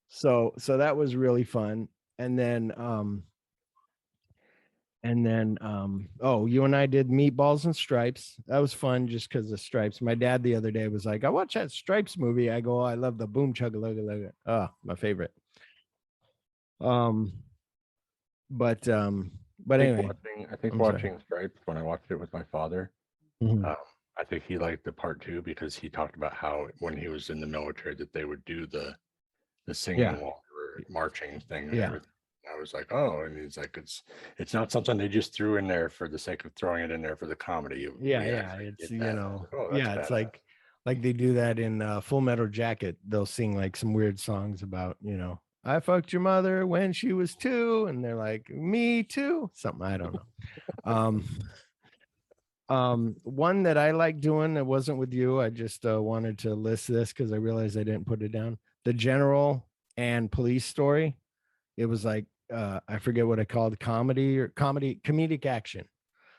S2: So that was really fun. And then, you and I did Meatballs and Stripes. That was fun just because of Stripes. My dad the other day was like, I watched that Stripes movie. I go, oh, I love the boom chugga lugga lugga. Oh, my favorite. But anyway,
S3: I think watching Stripes, when I watched it with my father, I think he liked the part 2 because he talked about how when he was in the military that they would do the singing while they were marching thing. And everything. I was like, oh, and he's like, it's not something they just threw in there for the sake of throwing it in there for the comedy.
S2: It's it's like they do that in Full Metal Jacket. They'll sing like some weird songs about, I fucked your mother when she was 2, and they're like, me too, something, I don't know. One that I like doing that wasn't with you, I just wanted to list this because I realized I didn't put it down. The General and Police Story. It was like, I forget what I called it, comedic action.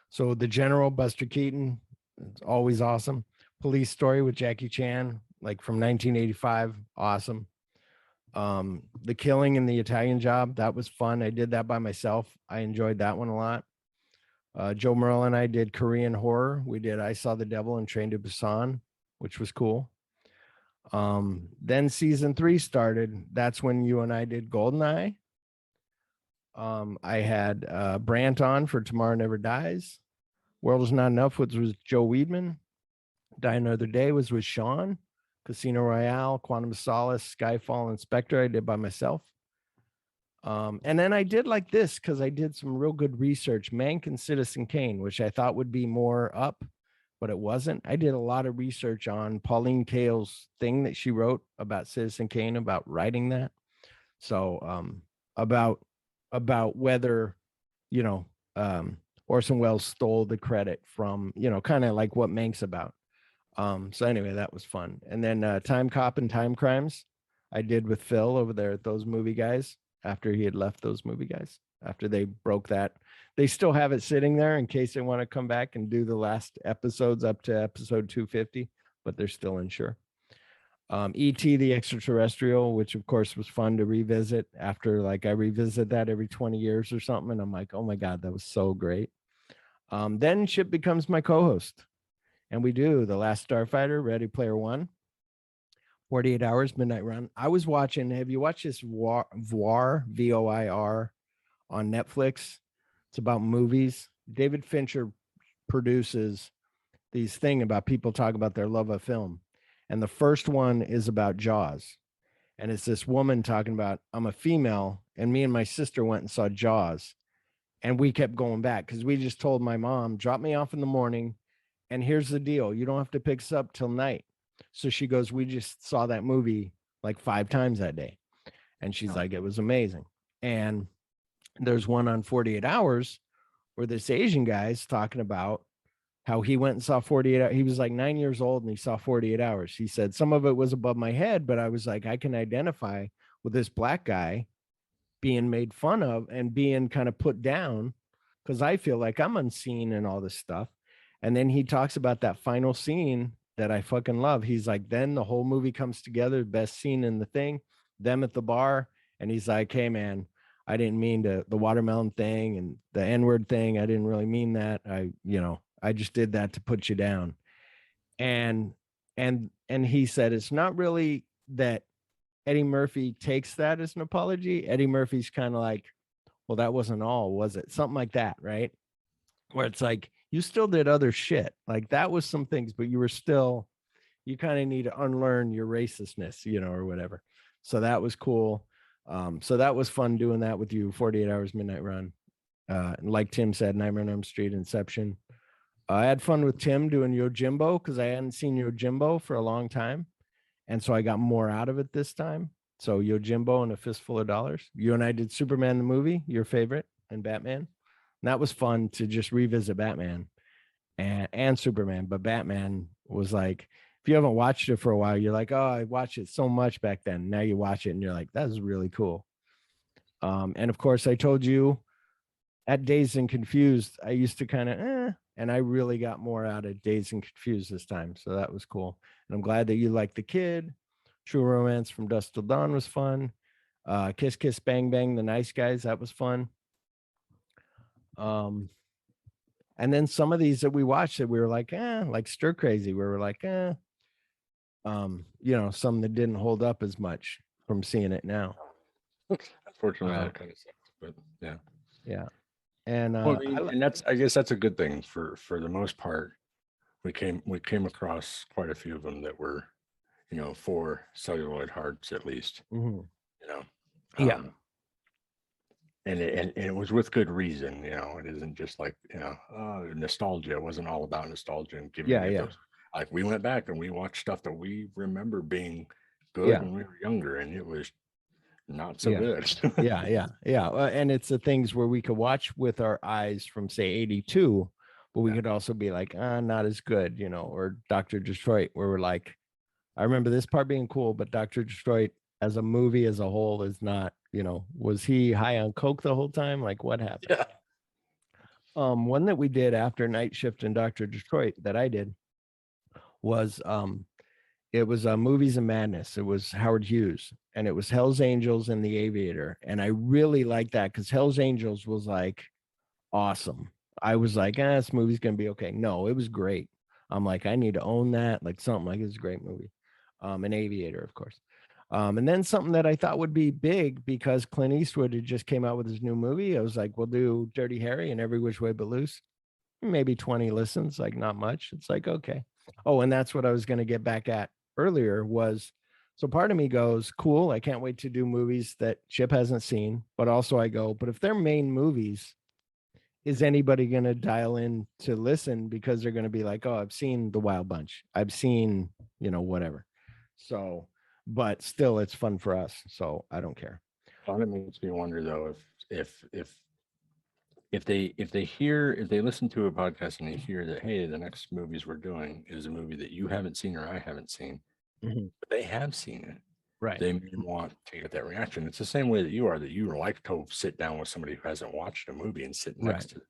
S2: So The General, Buster Keaton, it's always awesome. Police Story with Jackie Chan, like from 1985, awesome. The Killing in the Italian Job, that was fun. I did that by myself. I enjoyed that one a lot. Joe Merle and I did Korean horror. We did I Saw the Devil and Train to Busan, which was cool. Then season 3 started. That's when you and I did Goldeneye. I had Brant on for Tomorrow Never Dies. World Is Not Enough, which was Joe Weedman. Die Another Day was with Sean. Casino Royale, Quantum of Solace, Skyfall, and Spectre I did by myself. And then I did like this because I did some real good research. Mank and Citizen Kane, which I thought would be more up, but it wasn't. I did a lot of research on Pauline Kael's thing that she wrote about Citizen Kane, about writing that. So about whether, you know, Orson Welles stole the credit from, you know, kind of like what Manx about. So anyway, that was fun. And then Time Cop and Time Crimes I did with Phil over there at those movie guys after he had left those movie guys, after they broke that. They still have it sitting there in case they want to come back and do the last episodes up to episode 250, but they're still unsure. E.T. the Extraterrestrial, which of course was fun to revisit after, like, I revisit that every 20 years or something. And I'm like, oh my God, that was so great. Then Chip becomes my co-host. And we do The Last Starfighter, Ready Player One, 48 Hours, Midnight Run. I was watching, have you watched this Voir, Voir, on Netflix? It's about movies. David Fincher produces these things about people talking about their love of film. And the first one is about Jaws. And it's this woman talking about, I'm a female, and me and my sister went and saw Jaws. And we kept going back because we just told my mom, drop me off in the morning. And here's the deal. You don't have to pick us up till night. So she goes, we just saw that movie like 5 times that day. And she's like, it was amazing. And there's one on 48 Hours where this Asian guy's talking about how he went and saw 48 hours. He was like 9 years old and he saw 48 Hours. He said some of it was above my head, but I was like, I can identify with this black guy being made fun of and being kind of put down because I feel like I'm unseen and all this stuff. And then he talks about that final scene that I fucking love. He's like, then the whole movie comes together, best scene in the thing, them at the bar. And he's like, hey man, I didn't mean to, the watermelon thing and the N-word thing. I didn't really mean that. I just did that to put you down. And he said, it's not really that Eddie Murphy takes that as an apology. Eddie Murphy's kind of like, well, that wasn't all, was it? Something like that, right? Where it's like, you still did other shit. Like that was some things, but you were still, you kind of need to unlearn your racistness, you know, or whatever. So that was cool. So that was fun doing that with you, 48 Hours, Midnight Run. Like Tim said, Nightmare on Elm Street, Inception. I had fun with Tim doing Yojimbo because I hadn't seen Yojimbo for a long time. And so I got more out of it this time. So Yojimbo and A Fistful of Dollars. You and I did Superman the movie, your favorite, and Batman. And that was fun to just revisit Batman and Superman. But Batman was like, if you haven't watched it for a while, you're like, oh, I watched it so much back then. Now you watch it and you're like, that's really cool. And of course, I told you at Dazed and Confused, I used to kind of, and I really got more out of Dazed and Confused this time. So that was cool. And I'm glad that you liked The Kid. True Romance from Dusk Till Dawn was fun. Kiss Kiss Bang Bang, The Nice Guys, that was fun. And then some of these that we watched that we were like, like Stir Crazy, where we're like, you know, some that didn't hold up as much from seeing it now.
S3: Unfortunately, that kind of sucks, but yeah.
S2: Yeah. And
S3: well, and that's, I guess that's a good thing for the most part. We came across quite a few of them that were, you know, for celluloid hearts at least.
S2: Mm-hmm.
S3: You know.
S2: Yeah.
S3: And it was with good reason, you know. It isn't just like, you know, nostalgia. It wasn't all about nostalgia and giving you those. Like we went back and we watched stuff that we remember being good when we were younger, and it was not so good.
S2: yeah. And it's the things where we could watch with our eyes from say 82, but we could also be like, not as good, you know, or Dr. Detroit, where we're like, I remember this part being cool, but Dr. Detroit as a movie as a whole is not, you know, was he high on coke the whole time? Like what happened?
S3: Yeah.
S2: One that we did after Night Shift in Dr. Detroit that I did was it was Movies and Madness. It was Howard Hughes, and it was Hell's Angels and The Aviator. And I really liked that because Hell's Angels was like awesome. I was like, this movie's gonna be okay. No, it was great. I'm like, I need to own that, like something like it's a great movie. An Aviator, of course. And then something that I thought would be big because Clint Eastwood had just came out with his new movie. I was like, we'll do Dirty Harry and Every Which Way But Loose. Maybe 20 listens, like not much. It's like, okay. Oh, and that's what I was going to get back at earlier was, so part of me goes, cool, I can't wait to do movies that Chip hasn't seen, but also I go, but if they're main movies, is anybody going to dial in to listen because they're going to be like, oh, I've seen The Wild Bunch. I've seen, you know, whatever. So, but still it's fun for us. So I don't care.
S3: It makes me wonder though if they listen to a podcast and they hear that, hey, the next movies we're doing is a movie that you haven't seen or I haven't seen,
S2: Mhm.
S3: but they have seen it.
S2: Right.
S3: They may want to get that reaction. It's the same way that you like to sit down with somebody who hasn't watched a movie and sit next to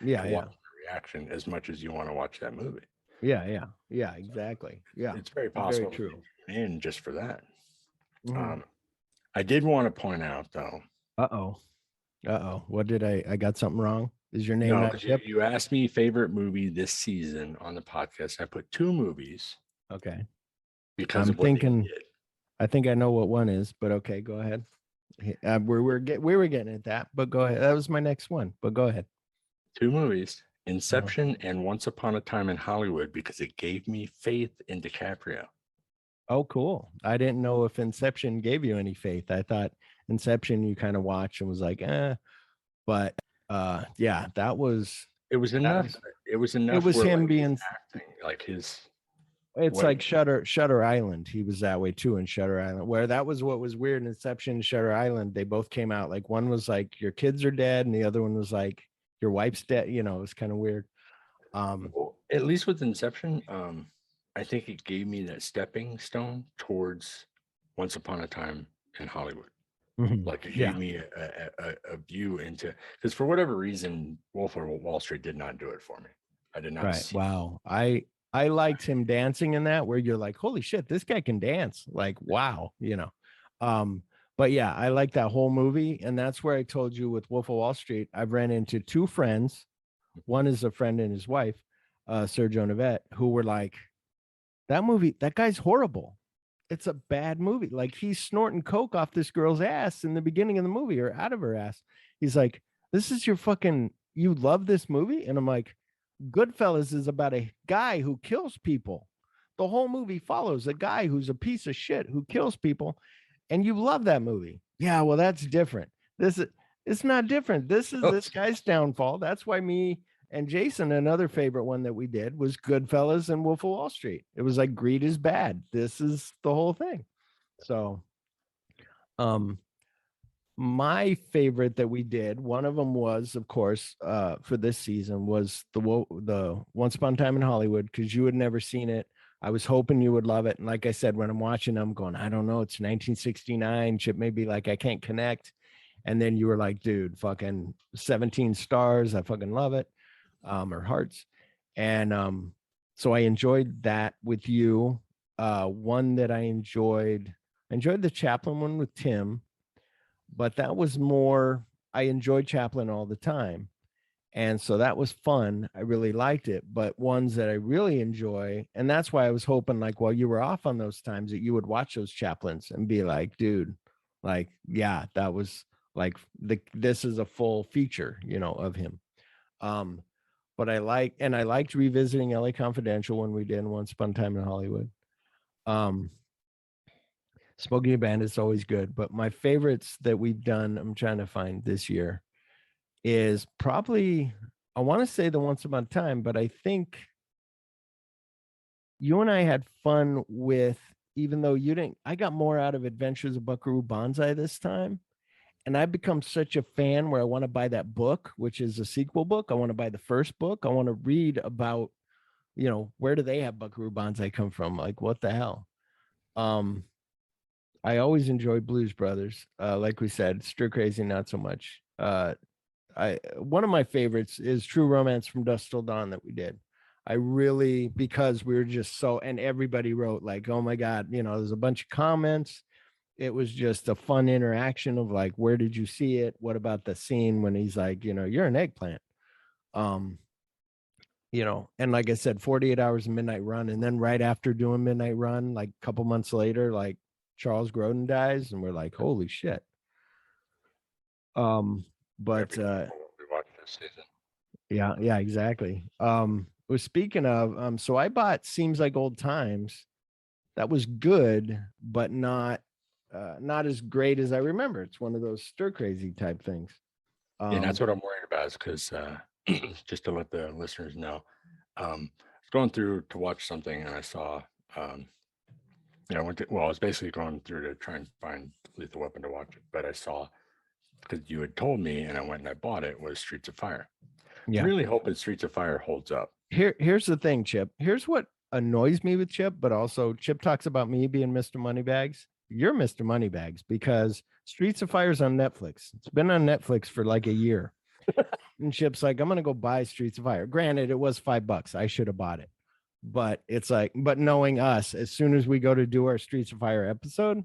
S2: Yeah.
S3: and
S2: Yeah.
S3: watch the reaction as much as you want to watch that movie.
S2: Yeah. Yeah. Yeah. Exactly. Yeah.
S3: It's very possible.
S2: Very true.
S3: And just for that.
S2: Mhm.
S3: I did want to point out though.
S2: Uh-oh. What did I got something wrong? Is your name
S3: No,
S2: not
S3: 'cause
S2: Chip?
S3: you asked me favorite movie this season on the podcast. I put 2 movies
S2: Okay.
S3: because
S2: I'm
S3: of what they
S2: thinking
S3: did.
S2: I think I know what one is, but okay, go ahead. We were getting at that, but go ahead. That was my next one, but go ahead.
S3: 2 movies, Inception and Once Upon a Time in Hollywood, because it gave me faith in DiCaprio.
S2: Oh, cool. I didn't know if Inception gave you any faith. I thought Inception you kind of watched and was like, but yeah, that was
S3: It was enough. It was enough.
S2: it was
S3: where,
S2: him
S3: like,
S2: being
S3: his acting, like his.
S2: it's
S3: what-
S2: like Shutter Island. He was that way too in Shutter Island, where that was what was weird in Inception and Shutter Island. They both came out like one was like your kids are dead, and the other one was like your wife's dead. You know, it was kind of weird.
S3: At least with Inception, I think it gave me that stepping stone towards Once Upon a Time in Hollywood.
S2: Mhm.
S3: Like it
S2: Yeah.
S3: gave me a view into, because for whatever reason, Wolf of Wall Street did not do it for me. I did not
S2: Right.
S3: see.
S2: Wow. I liked him dancing in that, where you're like, holy shit, this guy can dance. Like, wow, you know. But yeah, I like that whole movie. And that's where I told you with Wolf of Wall Street, I've ran into 2 friends. One is a friend and his wife, Sergio Navette, who were like, that movie, that guy's horrible. It's a bad movie. Like he's snorting coke off this girl's ass in the beginning of the movie or out of her ass. He's like, this is your fucking, you love this movie? And I'm like, Goodfellas is about a guy who kills people. The whole movie follows a guy who's a piece of shit who kills people, and you love that movie. Yeah, well, that's different. It's not different. This is this guy's downfall. That's why me and Jason, another favorite one that we did was Goodfellas and Wolf of Wall Street. It was like greed is bad. This is the whole thing. So, my favorite that we did, one of them was, of course, for this season was the Once Upon a Time in Hollywood, because you had never seen it. I was hoping you would love it. And like I said, when I'm watching, I'm going, I don't know, it's 1969. Chip may be like, I can't connect. And then you were like, dude, fucking 17 stars. I fucking love it. Or hearts. And so I enjoyed that with you. One that I enjoyed the Chaplin one with Tim, but that was more, I enjoyed Chaplin all the time. And so that was fun. I really liked it. But ones that I really enjoy, and that's why I was hoping, like, while you were off on those times, that you would watch those Chaplins and be like, dude, like, yeah, that was like this is a full feature, you know, of him. But I liked revisiting LA Confidential when we did Once Upon a Time in Hollywood. Smokey and Bandit's always good, but my favorites that we've done, I'm trying to find this year, is probably, I want to say the Once Upon a Time, but I think you and I had fun with, even though you didn't, I got more out of Adventures of Buckaroo Banzai this time. And I've become such a fan where I want to buy that book, which is a sequel book. I want to buy the first book. I want to read about, you know, where do they have Buckaroo Banzai come from? Like, what the hell? I always enjoy Blues Brothers. Like we said, Stir Crazy, not so much. One of my favorites is True Romance from Dusk Till Dawn that we did. I really, because we were just so, and everybody wrote like, oh my God, you know, there's a bunch of comments. It was just a fun interaction of like, where did you see it? What about the scene when he's like, you know, you're an eggplant. You know, and like I said, 48 Hours of Midnight Run. And then right after doing Midnight Run, like a couple months later, like Charles Grodin dies, and we're like, holy shit. But
S3: we watched this season.
S2: yeah, exactly. Was speaking of, so I bought Seems Like Old Times. That was good, but not as great as I remember. It's one of those stir crazy type things.
S3: And that's what I'm worried about, is because just to let the listeners know, I was going through to watch something, and I saw, I was basically going through to try and find Lethal Weapon to watch it, but I saw because you had told me, and I went and I bought it, was Streets of Fire.
S2: Yeah.
S3: I'm really hoping Streets of Fire holds up.
S2: Here's the thing, Chip. Here's what annoys me with Chip, but also Chip talks about me being Mr. Moneybags. You're Mr. Moneybags because Streets of Fire's on Netflix. It's been on Netflix for like a year. And Chip's like, I'm gonna go buy Streets of Fire. Granted, it was $5. I should have bought it. But it's like, but knowing us, as soon as we go to do our Streets of Fire episode,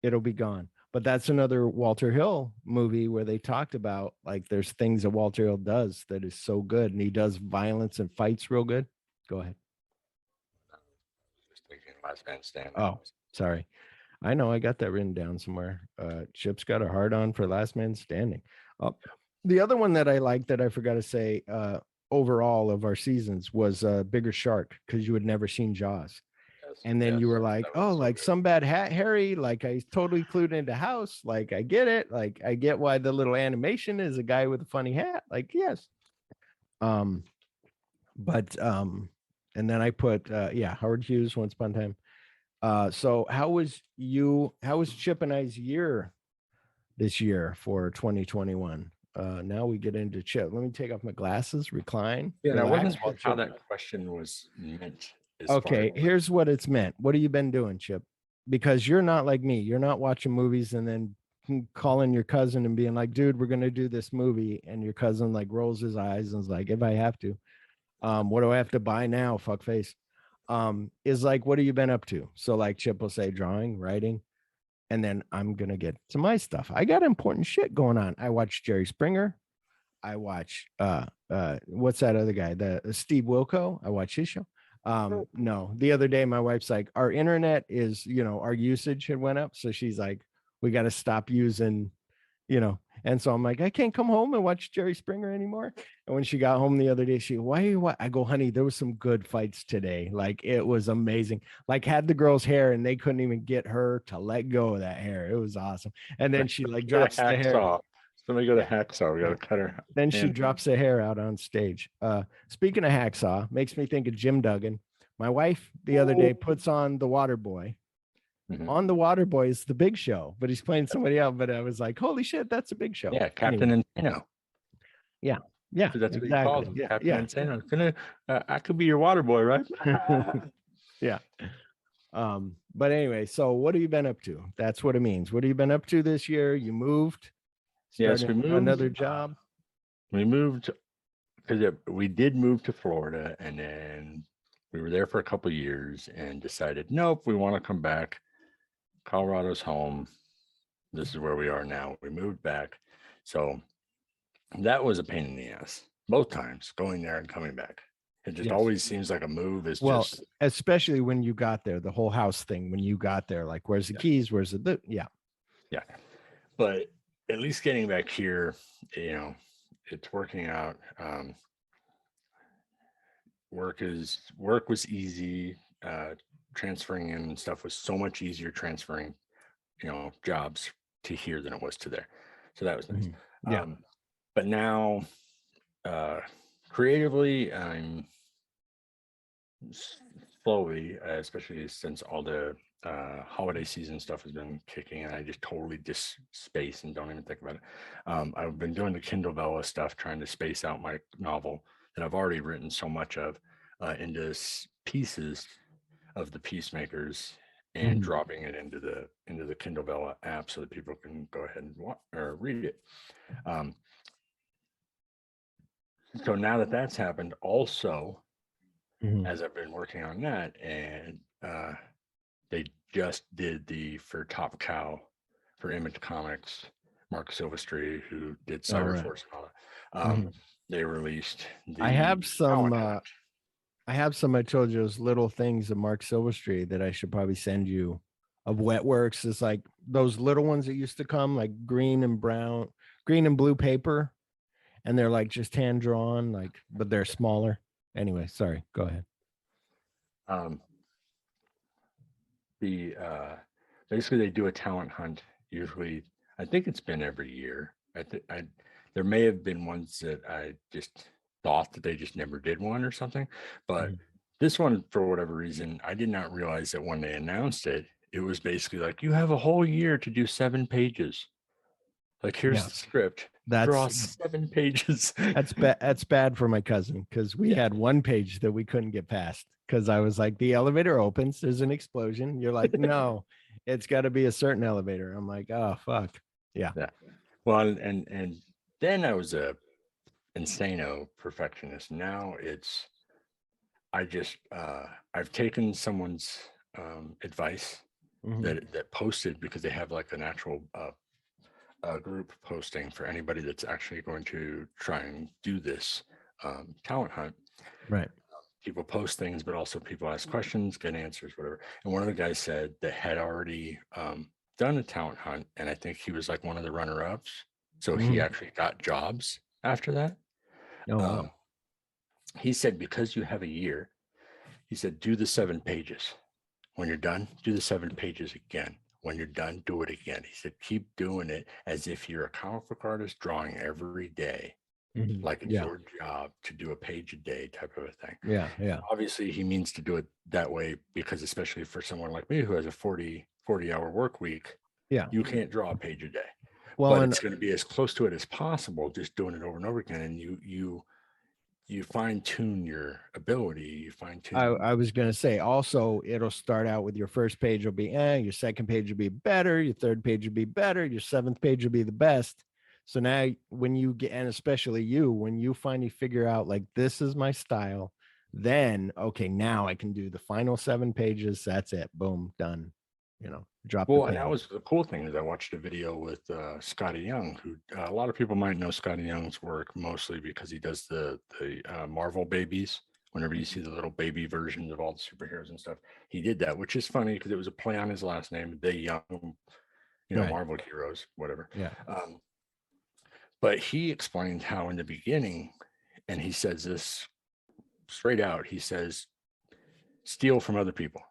S2: it'll be gone. But that's another Walter Hill movie where they talked about like there's things that Walter Hill does that is so good, and he does violence and fights real good. Go ahead.
S3: Just thinking Last Man Standing.
S2: Oh, sorry. I know I got that written down somewhere. Chip's got a hard on for Last Man Standing. The other one that I like that I forgot to say overall of our seasons was Bigger Shark, because you had never seen Jaws. And then you were like, oh, like some bad hat, Harry, like I totally clued into House. Like, I get it. Like, I get why the little animation is a guy with a funny hat. Like, yes. And then I put, Howard Hughes, Once Upon a Time. So how was Chip and I's year this year for 2021? Now we get into Chip. Let me take off my glasses, recline.
S3: Yeah, I
S2: relax
S3: wasn't
S2: while
S3: sure how
S2: Chip-
S3: that question was meant.
S2: Okay, here's what it's meant. What have you been doing, Chip? Because you're not like me. You're not watching movies and then calling your cousin and being like, dude, we're going to do this movie. And your cousin like rolls his eyes and is like, if I have to, what do I have to buy now? Fuck face. Is like, what have you been up to? So like Chip will say drawing, writing, and then I'm going to get to my stuff. I got important shit going on. I watch Jerry Springer. I watch, what's that other guy? The Steve Wilco. I watch his show. No, the other day my wife's like, our internet is, our usage had went up. So she's like, we got to stop using, and so I'm like, I can't come home and watch Jerry Springer anymore. And when she got home the other day, I go, honey, there was some good fights today. Like, it was amazing. Like, had the girl's hair and they couldn't even get her to let go of that hair. It was awesome. And then she like drops the hair.
S3: Somebody go to Hacksaw. We got to cut her.
S2: Then she drops the hair out on stage. Speaking of Hacksaw, makes me think of Jim Duggan. My wife the other day puts on The Water Boy. Mm-hmm. On The Water Boy is The Big Show, but he's playing somebody else. But I was like, holy shit, that's a Big Show.
S3: Yeah, Captain Encino. Yeah. So that's exactly what he calls him. Yeah, Captain Encino. I could be your water boy, right?
S2: Yeah. But anyway, so what have you been up to? That's what it means. What have you been up to this year? You moved?
S3: Yes, we moved.
S2: Another job.
S3: We moved because we did move to Florida, and then we were there for a couple of years and decided, nope, we want to come back. Colorado's home. This is where we are now. We moved back. So that was a pain in the ass both times, going there and coming back. It just always seems like a move is just,
S2: especially when you got there, the whole house thing, when you got there, like, where's the keys? Where's the, yeah.
S3: But at least getting back here, it's working out. Work was easy. Transferring in and stuff was so much easier transferring, jobs to here than it was to there. So that was nice.
S2: Mm-hmm. Yeah.
S3: But now, creatively, I'm slowly, especially since all the holiday season stuff has been kicking, and I just totally space and don't even think about it. I've been doing the Kindle Vella stuff, trying to space out my novel that I've already written so much of into pieces of the Peacemakers, and dropping it into the Kindle Vella app so that people can go ahead and read it. So now that that's happened, also, as I've been working on that, and they just did for Top Cow for Image Comics, Mark Silvestri, who did Cyber Force and all that. They released
S2: I have some of JoJo's little things of Mark Silvestri that I should probably send you, of Wetworks. It's like those little ones that used to come, like green and blue paper, and they're like just hand drawn, like, but they're smaller. Anyway, sorry, go ahead.
S3: Basically they do a talent hunt. Usually, I think it's been every year. There may have been ones that I just thought that they just never did one or something, but this one, for whatever reason, I did not realize that when they announced it, it was basically like, you have a whole year to do 7 pages. Like, here's
S2: Yeah.
S3: the script.
S2: That's
S3: Draw 7 pages.
S2: That's bad. That's bad for my cousin because we had one page that we couldn't get past because I was like, the elevator opens, there's an explosion. You're like, no, it's got to be a certain elevator. I'm like, oh fuck, yeah.
S3: Yeah. Well, and then I was a insano perfectionist. Now it's I've taken someone's advice
S2: Mhm.
S3: that posted, because they have like an actual group posting for anybody that's actually going to try and do this talent hunt.
S2: Right.
S3: People post things, but also people ask questions, get answers, whatever. And one of the guys said that had already done a talent hunt, and I think he was like one of the runner-ups. So he
S2: Mhm.
S3: actually got jobs after that.
S2: Oh wow.
S3: He said, because you have a year, he said, do the 7 pages. When you're done, do the 7 pages again. When you're done, do it again. He said, keep doing it as if you're a comic book artist drawing every day,
S2: Mhm.
S3: like it's
S2: Yeah.
S3: your job to do a page a day type of a thing.
S2: Yeah. Yeah.
S3: Obviously, he means to do it that way because, especially for someone like me who has a 40-hour work week,
S2: Yeah.
S3: you can't draw a page a day.
S2: Well,
S3: But
S2: and
S3: it's going to be as close to it as possible, just doing it over and over again. And you fine tune your ability. You fine tune.
S2: I was going to say also, it'll start out with your first page will be, your second page will be better. Your third page will be better. Your seventh page will be the best. So now when you get, and especially you, when you finally figure out like, this is my style, then, okay, now I can do the final 7 pages. That's it. Boom, done. Drop the
S3: Well, and
S2: pen.
S3: that was the cool thing, is I watched a video with Scotty Young, who a lot of people might know Scotty Young's work mostly because he does the Marvel babies. Whenever you see the little baby versions of all the superheroes and stuff, he did that, which is funny because it was a play on his last name, the Young,
S2: Right.
S3: Marvel heroes, whatever.
S2: Yeah.
S3: But he explained how in the beginning, and he says this straight out, he says, steal from other people.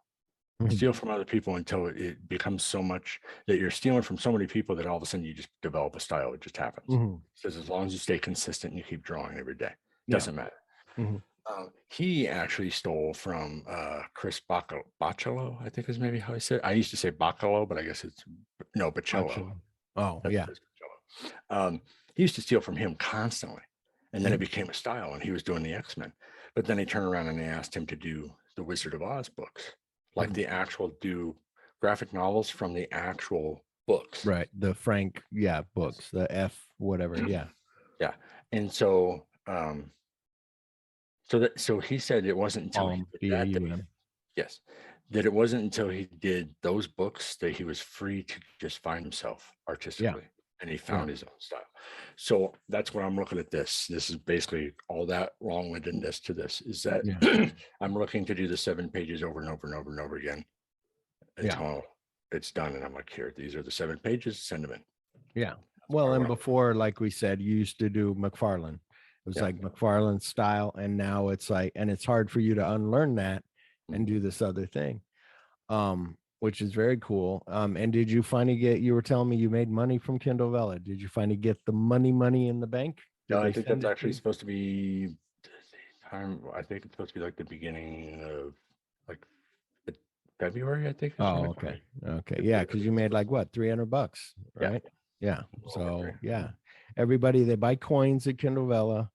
S2: Mhm.
S3: Steal from other people until it becomes so much that you're stealing from so many people that all of a sudden you just develop a style. It just happens.
S2: Mhm.
S3: Says as long as you stay consistent and you keep drawing every day,
S2: Yeah.
S3: doesn't matter.
S2: Mhm.
S3: He actually stole from Chris Baccello, I think is maybe how I said it. I used to say Baccello, but I guess it's Baccello.
S2: Oh,
S3: That's
S2: yeah.
S3: Chris Baccello. He used to steal from him constantly, and then it
S2: Mhm.
S3: became a style, and he was doing the X-Men. But then they turned around and they asked him to do the Wizard of Oz books, like
S2: Mhm.
S3: the actual do graphic novels from the actual books.
S2: Right. The Frank, books, the F, whatever. Yeah.
S3: Yeah. And so so he said it wasn't until he did that,
S2: BAUM.
S3: yes, that it wasn't until he did those books that he was free to just find himself artistically. And he found his own style. So that's what I'm looking at this. This is basically all that long-windedness to this, is that I'm looking to do the 7 pages over and over and over and over again until it's done. And I'm like, here, these are the 7 pages, send them in.
S2: Yeah. Well, and before, like we said, you used to do McFarlane. It was like McFarlane style. And now it's like, and it's hard for you to unlearn that and do this other thing. Which is very cool. And did you finally you were telling me you made money from Kindle Vella. Did you finally get the money in the bank?
S3: No, I think that's actually supposed to be I think it's supposed to be like the beginning of like February, I think.
S2: Oh, okay. Okay. Yeah. Cause you made like what, $300, right? Yeah. So yeah, everybody, they buy coins at Kindle Vella.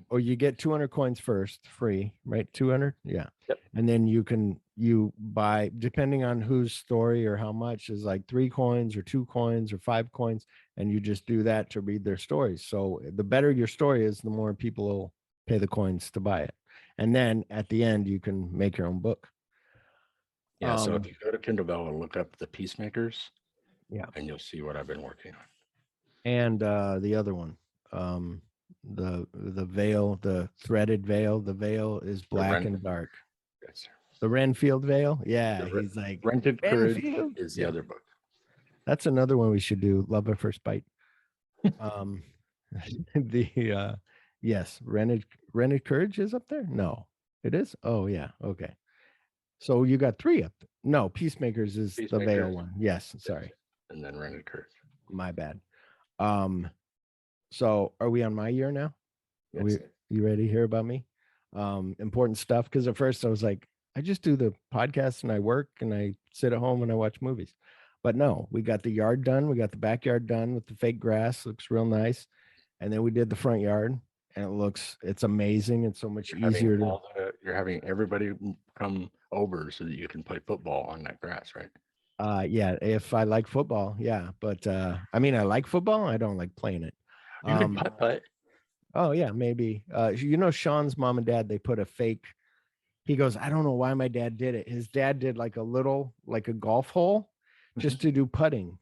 S2: Or you get 200 coins first, free, right? 200, yeah.
S3: Yep.
S2: And then you buy, depending on whose story or how much, is like 3 coins or 2 coins or 5 coins, and you just do that to read their stories. So the better your story is, the more people will pay the coins to buy it, and then at the end you can make your own book.
S3: Yeah. So if you go to Kindle Vella and look up the Peacemakers, and you'll see what I've been working on. And
S2: the other one, the veil, the threaded veil, the veil is black and dark.
S3: Yes.
S2: The Renfield veil. Yeah. He's like,
S3: Rented Courage is the other book.
S2: That's another one we should do. Love at First Bite. Yes, rented Courage is up there. No, it is. Oh yeah. Okay. So you got 3 up there. No, Peacemakers is the veil one. Yes. Sorry.
S3: And then Rented Courage.
S2: My bad. So are we on my year now?
S3: Yes.
S2: You ready to hear about me? Important stuff. Because at first I was like, I just do the podcast and I work and I sit at home and I watch movies. But no, we got the yard done. We got the backyard done with the fake grass. Looks real nice. And then we did the front yard, and it's amazing. It's so much easier to.
S3: You're having everybody come over so that you can play football on that grass, right?
S2: Yeah, if I like football, yeah. But I mean, I like football. I don't like playing it.
S3: You can putt.
S2: Oh yeah, maybe. Sean's mom and dad, they put a fake. He goes, I don't know why my dad did it. His dad did like a golf hole just to do putting.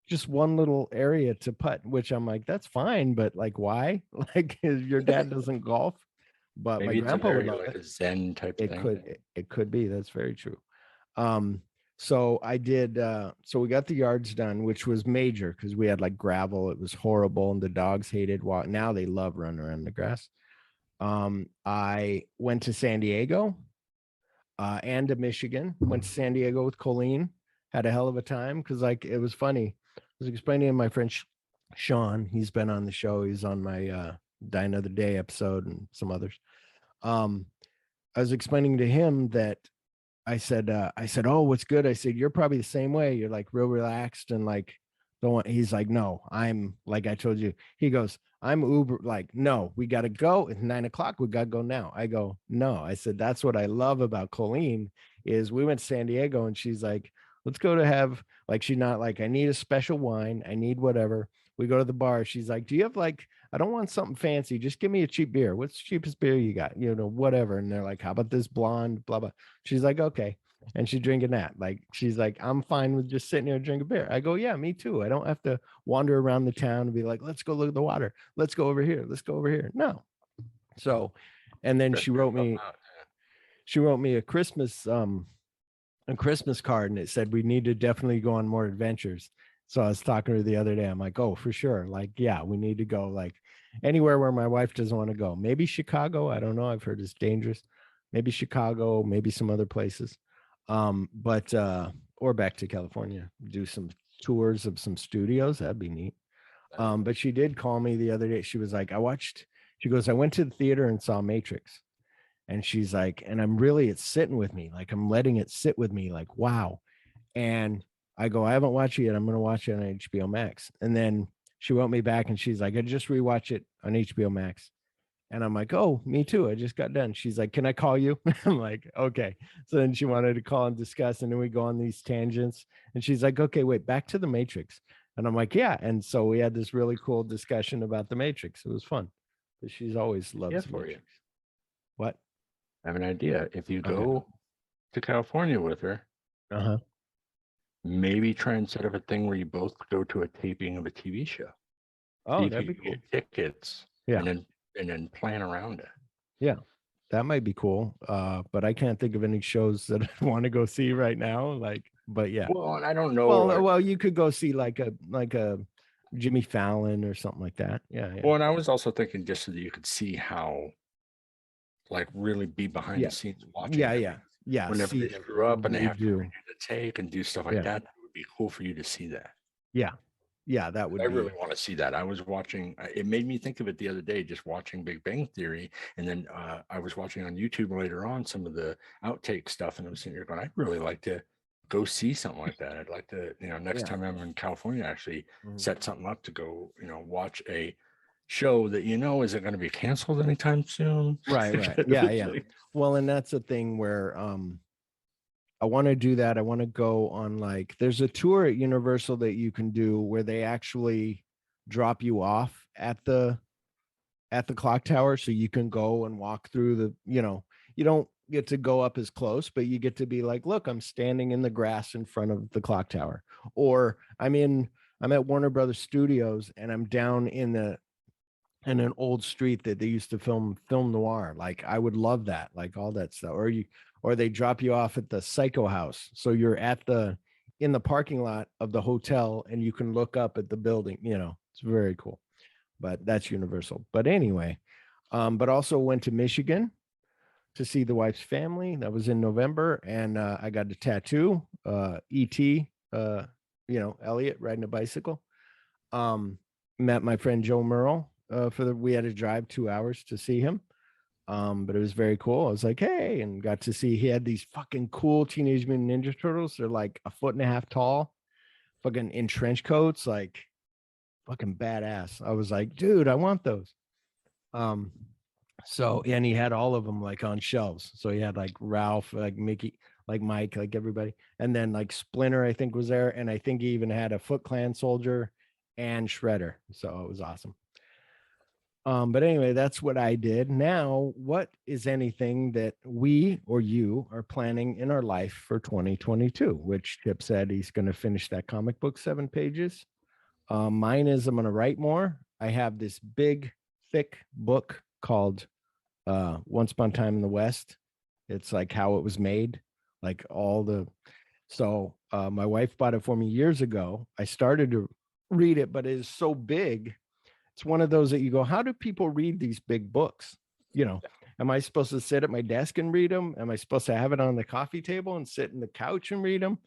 S2: Just one little area to putt, which I'm like, that's fine, but like, why? Like, your dad doesn't golf, but
S3: maybe
S2: my grandpa would love
S3: like
S2: it.
S3: a Zen type
S2: It
S3: thing.
S2: it could be. That's very true. So I did. So we got the yards done, which was major because we had like gravel. It was horrible, and the dogs hated walk. Now they love running around the grass. I went to San Diego, and to Michigan. Went to San Diego with Colleen. Had a hell of a time because like it was funny. I was explaining to my friend Sean. He's been on the show. He's on my Die Another Day episode and some others. I was explaining to him that I said, oh, what's good? I said, you're probably the same way. You're like real relaxed and like don't want. He's like, no, I'm like I told you. He goes, I'm Uber. Like, no, we got to go. It's 9 o'clock. We got to go now. I go, no. I said, that's what I love about Colleen is we went to San Diego and she's like, let's go to have like, she's not like, I need a special wine. I need whatever. We go to the bar. She's like, do you have like, I don't want something fancy. Just give me a cheap beer. What's the cheapest beer you got? Whatever. And they're like, how about this blonde, blah, blah. She's like, okay. And she's drinking that. Like, she's like, I'm fine with just sitting here and drinking beer. I go, yeah, me too. I don't have to wander around the town and be like, let's go look at the water. Let's go over here. Let's go over here. No. So, and then she wrote me a Christmas card and it said, we need to definitely go on more adventures. So I was talking to her the other day. I'm like, oh, for sure. Like, yeah, we need to go like anywhere where my wife doesn't want to go. Maybe Chicago. I don't know. I've heard it's dangerous. Maybe Chicago, maybe some other places. Or back to California, do some tours of some studios. That'd be neat. But she did call me the other day. She was like, she goes, I went to the theater and saw Matrix. And she's like, and it's sitting with me. Like, I'm letting it sit with me. Like, wow. And I go, I haven't watched it yet. I'm going to watch it on HBO Max. And then she wrote me back and she's like, I just rewatched it on HBO Max. And I'm like, oh, me too. I just got done. She's like, can I call you? I'm like, okay. So then she wanted to call and discuss. And then we go on these tangents. And she's like, okay, wait, back to the Matrix. And I'm like, yeah. And so we had this really cool discussion about the Matrix. It was fun. But she's always loved the Matrix. What?
S3: I have an idea. If you go to California with her, maybe try and set up a thing where you both go to a taping of a TV show.
S2: Oh, that'd be cool.
S3: Get tickets.
S2: Yeah.
S3: And then plan around it.
S2: Yeah, that might be cool. But I can't think of any shows that I want to go see right now. Like, but yeah.
S3: Well, and I don't know.
S2: Well, you could go see like a Jimmy Fallon or something like that. Yeah.
S3: Well, and I was also thinking just so that you could see how, like, really be behind the scenes watching.
S2: Yeah.
S3: Whenever they grew up and they have to take and do stuff like that, it would be cool for you to see that.
S2: Yeah, that would.
S3: I really want to see that. I was watching. It made me think of it the other day, just watching Big Bang Theory, and then I was watching on YouTube later on some of the outtake stuff, and I was sitting here going, I'd really like to go see something like that. I'd like to, next time I'm in California, actually set something up to go, watch a show that isn't going to be canceled anytime soon.
S2: Right. Yeah. Well, and that's a thing where I want to do that. I want to go on there's a tour at Universal that you can do where they actually drop you off at the clock tower. So you can go and walk through you don't get to go up as close, but you get to be like, look, I'm standing in the grass in front of the clock tower. Or I'm at Warner Brothers Studios and I'm down in an old street that they used to film noir. Like, I would love that, like all that stuff. Or they drop you off at the Psycho House. So you're in the parking lot of the hotel and you can look up at the building, it's very cool, but that's Universal. But anyway, but also went to Michigan to see the wife's family. That was in November. And I got a tattoo, E.T., Elliot riding a bicycle. Met my friend Joe Merle we had to drive 2 hours to see him. But it was very cool. I was like, hey, and got to see he had these fucking cool Teenage Mutant Ninja Turtles. They're like 1.5 feet tall. fucking in trench coats, like fucking badass. I was like, dude, I want those. So, and he had all of them like on shelves. So he had like Ralph, like Mickey, like Mike, like everybody. And then like Splinter, I think was there. And I think he even had a Foot Clan soldier and Shredder. So it was awesome. But anyway, that's what I did. Now, what is anything that we or you are planning in our life for 2022? Which Chip said he's going to finish that comic book 7 pages. Mine is I'm going to write more. I have this big, thick book called Once Upon a Time in the West. It's like how it was made, like all the. So my wife bought it for me years ago. I started to read it, but it is so big. It's one of those that you go, how do people read these big books? You know, am I supposed to sit at my desk and read them? Am I supposed to have it on the coffee table and sit in the couch and read them?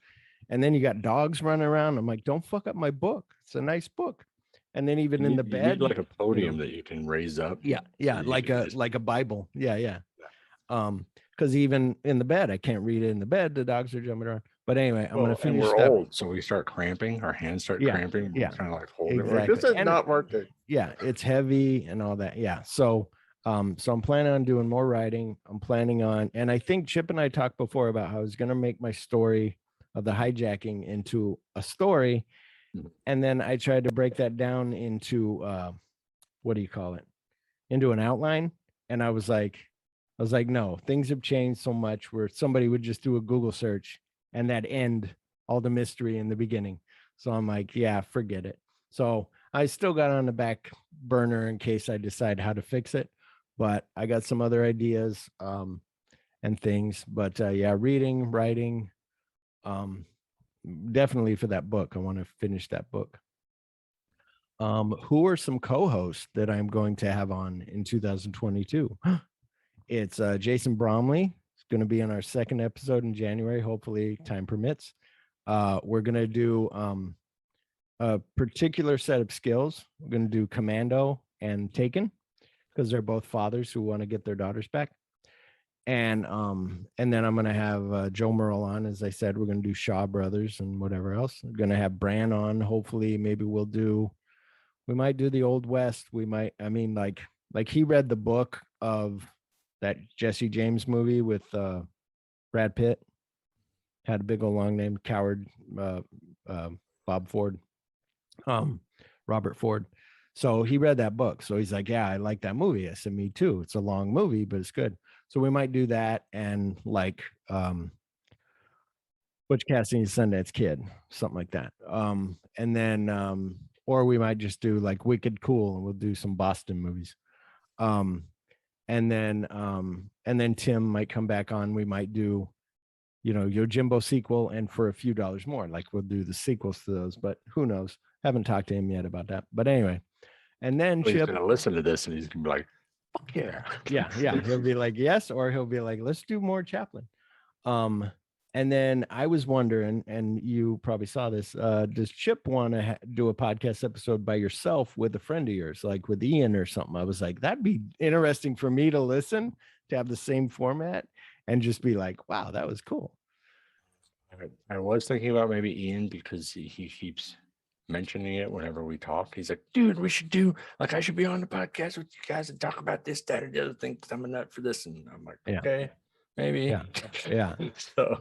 S2: And then you got dogs running around. I'm like, don't fuck up my book. It's a nice book. And then even in the bed,
S3: you need like a podium that you can raise up.
S2: Yeah, yeah,
S3: so
S2: like a Bible. Yeah. Because even in the bed, I can't read it in the bed. The dogs are jumping around. But anyway, I'm going to finish.
S3: We're old, so we start cramping. Our hands start cramping.
S2: Yeah,
S3: kind of like holding
S2: exactly.
S3: it. Like, this is not working.
S2: Yeah, it's heavy and all that. Yeah, so I'm planning on doing more writing. I'm planning on, and I think Chip and I talked before about how I was going to make my story of the hijacking into a story, and then I tried to break that down into what do you call it? Into an outline, and I was like, no, things have changed so much where somebody would just do a Google search and that end all the mystery in the beginning. So I'm like, yeah, forget it. So I still got on the back burner in case I decide how to fix it, but I got some other ideas and things. But yeah, reading, writing, definitely for that book. I want to finish that book. Who are some co-hosts that I'm going to have on in 2022? It's Jason Bromley. It's going to be on our 2nd episode in January. Hopefully time permits. We're going to do a particular set of skills. We're going to do Commando and Taken because they're both fathers who want to get their daughters back. And then I'm going to have Joe Merle on. As I said, we're going to do Shaw Brothers and whatever else. We're going to have Bran on. Hopefully, maybe we might do the Old West. We might, I mean, like he read the book of that Jesse James movie with Brad Pitt. Had a big old long name, Coward, Bob Ford, Robert Ford. So he read that book. So he's like, yeah, I like that movie. I said, me too. It's a long movie, but it's good. So we might do that and like Butch Cassidy's Sundance Kid, something like that. And then or we might just do like Wicked Cool and we'll do some Boston movies. And then Tim might come back on. We might do, Yojimbo sequel, and for a few dollars more, like we'll do the sequels to those, but who knows? Haven't talked to him yet about that. But anyway, and then
S3: he's
S2: Chip
S3: gonna listen to this and he's gonna be like, fuck yeah.
S2: Yeah. He'll be like, yes, or he'll be like, let's do more Chaplin. And then I was wondering, and you probably saw this, does Chip want to do a podcast episode by yourself with a friend of yours, like with Ian or something? I was like, that'd be interesting for me to listen, to have the same format and just be like, wow, that was cool.
S3: I was thinking about maybe Ian because he keeps mentioning it whenever we talk. He's like, dude, we should do, like, I should be on the podcast with you guys and talk about this, that, and the other thing, because I'm a nut for this. And I'm like, okay. Maybe.
S2: Yeah.
S3: So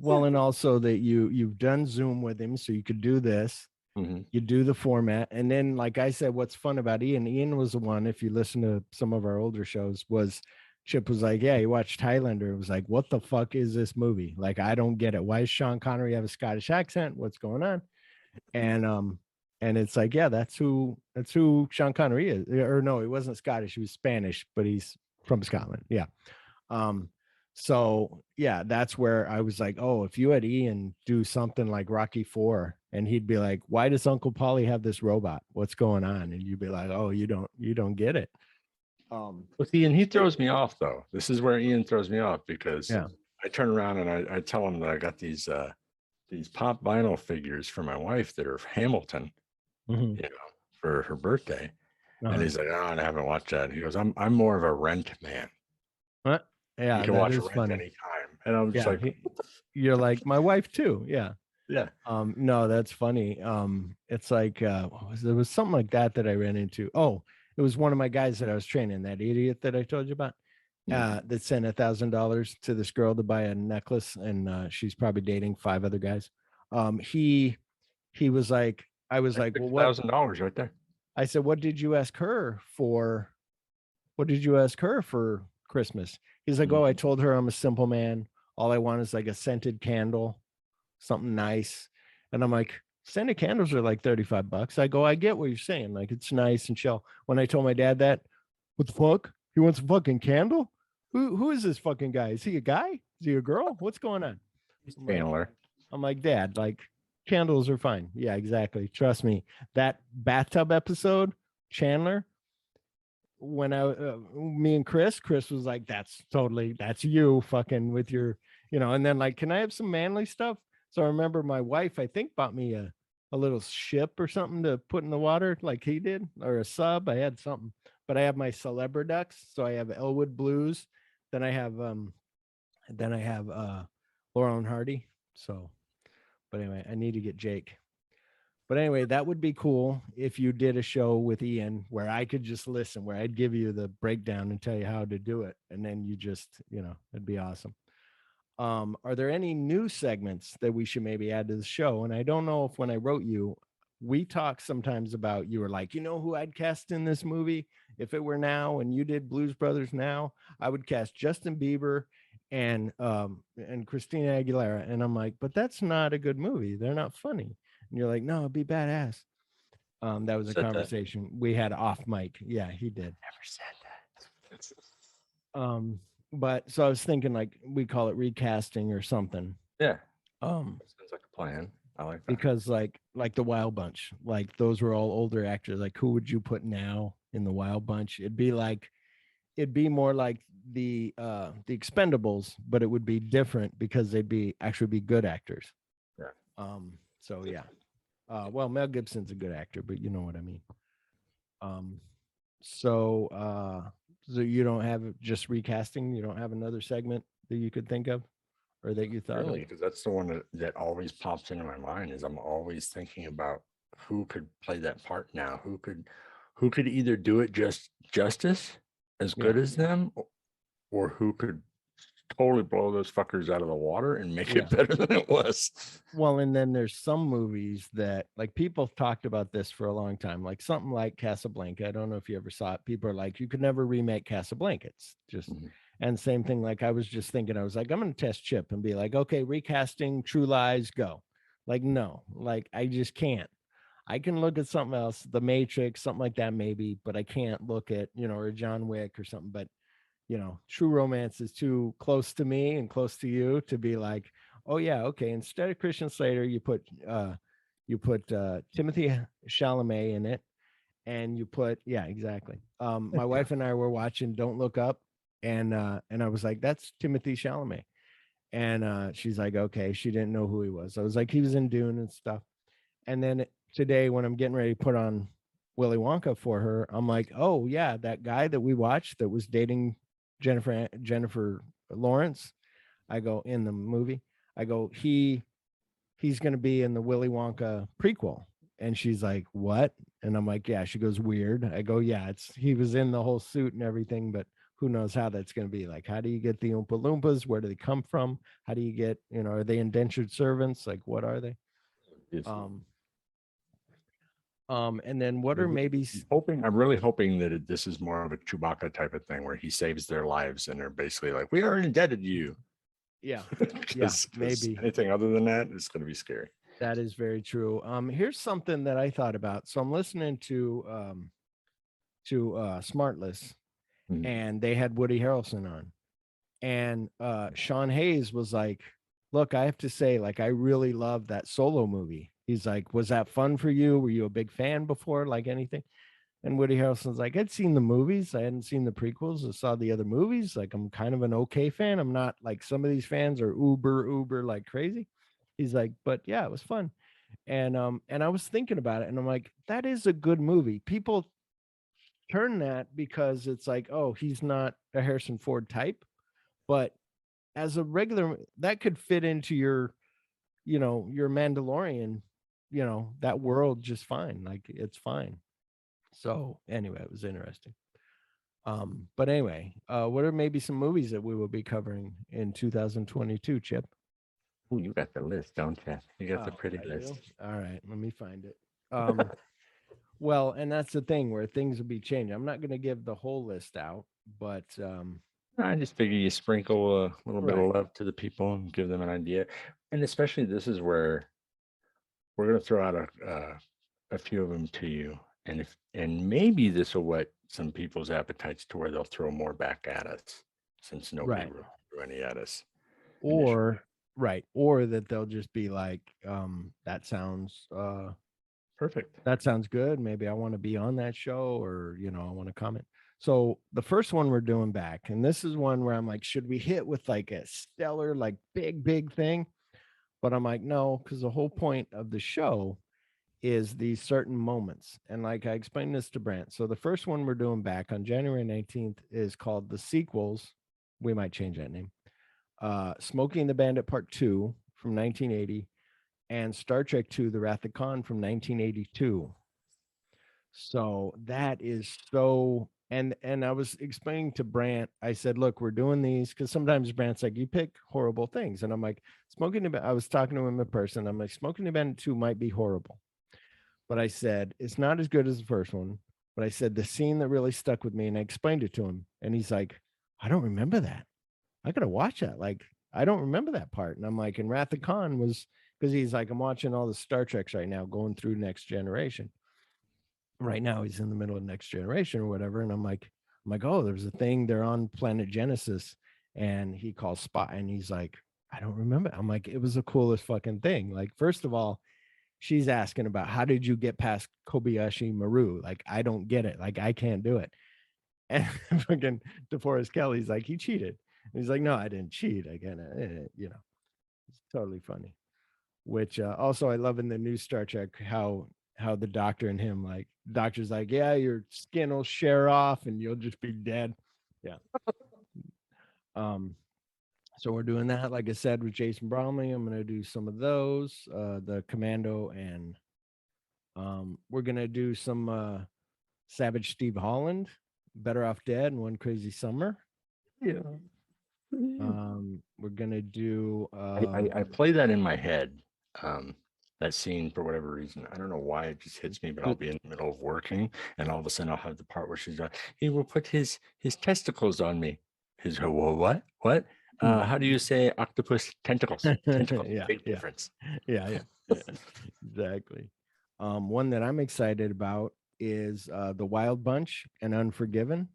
S2: well, and also that you've done Zoom with him, so you could do this.
S3: Mm-hmm.
S2: You do the format, and then, like I said, what's fun about Ian was the one. If you listen to some of our older shows, was Chip was like, yeah, he watched Highlander. It was like, what the fuck is this movie? Like, I don't get it. Why does Sean Connery have a Scottish accent? What's going on? And it's like, yeah, that's who Sean Connery is. Or no, he wasn't Scottish. He was Spanish, but he's from Scotland. Yeah. So yeah, that's where I was like, oh, if you had Ian do something like Rocky IV, and he'd be like, why does Uncle Paulie have this robot? What's going on? And you'd be like, oh, you don't get it.
S3: Well, see, and he throws me off though. This is where Ian throws me off because I turn around and I tell him that I got these pop vinyl figures for my wife that are Hamilton, for her birthday. And he's like, oh, I haven't watched that. He goes, I'm more of a Rent man.
S2: What? Yeah,
S3: you can watch Rent anytime. And I'm just like,
S2: you're like my wife too. Yeah.
S3: Yeah.
S2: No, that's funny. It's like there was something like that I ran into. Oh, it was one of my guys that I was training, that idiot that I told you about. That sent $1,000 to this girl to buy a necklace, and she's probably dating 5 other guys. He was like, I was like, well, what?
S3: $1,000 right there.
S2: I said, what did you ask her for? What did you ask her for Christmas? He's like, oh, I told her I'm a simple man. All I want is like a scented candle, something nice. And I'm like, scented candles are like $35. I go, I get what you're saying. Like, it's nice and chill. When I told my dad that, what the fuck? He wants a fucking candle? Who is this fucking guy? Is he a guy? Is he a girl? What's going on?
S3: Chandler.
S2: I'm like, Dad, like, candles are fine. Yeah, exactly. Trust me. That bathtub episode, Chandler, when me and Chris was like, that's you fucking with your, and then like, can I have some manly stuff? So I remember my wife, I think, bought me a little ship or something to put in the water like he did, or a sub. I had something, but I have my Celebriducks. So I have Elwood Blues. Then I have Laurel and Hardy. So, but anyway, I need to get Jake. But anyway, that would be cool if you did a show with Ian where I could just listen, where I'd give you the breakdown and tell you how to do it. And then you just, it'd be awesome. Are there any new segments that we should maybe add to the show? And I don't know if when I wrote you, we talk sometimes about, you were like, who I'd cast in this movie if it were now, and you did Blues Brothers now, I would cast Justin Bieber and Christina Aguilera. And I'm like, but that's not a good movie. They're not funny. And you're like, no, it'd be badass. That was a conversation we had off mic. Yeah, he did.
S3: Never said
S2: that. But so I was thinking like we call it recasting or something.
S3: Yeah. Sounds like a plan. I like that.
S2: Because like the Wild Bunch, like those were all older actors. Like who would you put now in the Wild Bunch? It'd be more like the Expendables, but it would be different because they'd actually be good actors.
S3: Yeah.
S2: So yeah. Well, Mel Gibson's a good actor, but you know what I mean. So you don't have just recasting? You don't have another segment that you could think of or that you thought
S3: really, because that's the one that always pops into my mind. Is I'm always thinking about who could play that part now, who could either do it justice as good as them, or who could totally blow those fuckers out of the water and make it better than it was.
S2: Well, and then there's some movies that like people have talked about this for a long time, like something like Casablanca. I don't know if you ever saw it. People are like, you could never remake Casablanca. It's just, and same thing. Like I was just thinking, I was like, I'm going to test Chip and be like, okay, recasting True Lies, go. Like, no, like I just can't. I can look at something else, The Matrix, something like that, maybe, but I can't look at, or John Wick or something. But True Romance is too close to me and close to you to be like, oh yeah, okay. Instead of Christian Slater, you put Timothy Chalamet in it, and you put exactly. My wife and I were watching Don't Look Up, and I was like, that's Timothy Chalamet, and she's like, okay. She didn't know who he was. I was like, he was in Dune and stuff. And then today, when I'm getting ready to put on Willy Wonka for her, I'm like, oh yeah, that guy that we watched that was dating Jennifer Lawrence, I go, in the movie, I go, he's going to be in the Willy Wonka prequel. And she's like, what? And I'm like, yeah. She goes, weird. I go, yeah, he was in the whole suit and everything, but who knows how that's going to be. Like, how do you get the Oompa Loompas? Where do they come from? How do you get, are they indentured servants? Like, what are they? And then what are maybe
S3: I'm really hoping that this is more of a Chewbacca type of thing where he saves their lives and they're basically like, we are indebted to you.
S2: Yeah.
S3: Maybe anything other than that is going to be scary.
S2: That is very true. Here's something that I thought about. So I'm listening to Smartless, and they had Woody Harrelson on, and Sean Hayes was like, look, I have to say, like, I really love that Solo movie. He's like, was that fun for you? Were you a big fan before, like anything? And Woody Harrelson's like, I'd seen the movies. I hadn't seen the prequels. I saw the other movies. Like, I'm kind of an okay fan. I'm not like some of these fans are uber like crazy. He's like, but yeah, it was fun. And I was thinking about it, and I'm like, that is a good movie. People turn that because it's like, oh, he's not a Harrison Ford type. But as a regular, that could fit into your you're Mandalorian, that world just fine. Like it's fine. So anyway, it was interesting. But anyway, what are maybe some movies that we will be covering in 2022, Chip?
S3: Oh, you got the list, don't you? You got the
S2: Oh,
S3: pretty
S2: I
S3: list.
S2: do? All right, let me find it. Well, and that's the thing where things will be changing. I'm not going to give the whole list out, but
S3: I just figure you sprinkle a little bit
S2: Right.
S3: of love to the people and give them an idea. And especially this is where we're going to throw out a few of them to you. And maybe this will whet some people's appetites to where they'll throw more back at us, since nobody
S2: Right.
S3: really threw any at us initially.
S2: or right, or that they'll just be like, that
S3: Perfect.
S2: sounds good. Maybe I want to be on that show, or I want to comment. So the first one we're doing back, and this is one where I'm like, should we hit with like a stellar, like big thing? But I'm like, no, because the whole point of the show is these certain moments. And like I explained this to Brant. So the first one we're doing back on January 19th is called The Sequels. We might change that name. Smokey and the Bandit Part 2 from 1980, and Star Trek II, The Wrath of Khan from 1982. So that is so, and I was explaining to Brant, I said, look, we're doing these because sometimes Brant's like, you pick horrible things. And I'm like, I was talking to him in person. I'm like, Smoking the Bandit 2 might be horrible. But I said, it's not as good as the first one. But I said, the scene that really stuck with me, and I explained it to him, and he's like, I don't remember that. I got to watch that. Like, I don't remember that part. And I'm like, and Wrath of Khan was, because he's like, I'm watching all the Star Treks right now, going through Next Generation. Right now, he's in the middle of Next Generation or whatever. And I'm like, oh, there's a thing. They're on planet Genesis, and he calls Spot, and he's like, I don't remember. I'm like, it was the coolest fucking thing. Like, first of all, she's asking about how did you get past Kobayashi Maru? Like, I don't get it. Like, I can't do it. And fucking DeForest Kelly's like, he cheated. And he's like, no, I didn't cheat. Again, it's totally funny. Which also I love in the new Star Trek how the doctor and him, like, doctor's like, yeah, your skin will share off and you'll just be dead. Yeah. So we're doing that, like I said, with Jason Bromley. I'm gonna do some of those, the Commando, and we're gonna do some Savage Steve Holland, Better Off Dead, and One Crazy Summer.
S3: Yeah.
S2: We're gonna do
S3: I play that in my head, that scene, for whatever reason. I don't know why it just hits me, but I'll be in the middle of working, and all of a sudden I'll have the part where she's like, he will put his testicles on me. His what? How do you say octopus tentacles? Tentacles.
S2: Yeah,
S3: Big difference.
S2: Yeah. Exactly. One that I'm excited about is The Wild Bunch and Unforgiven.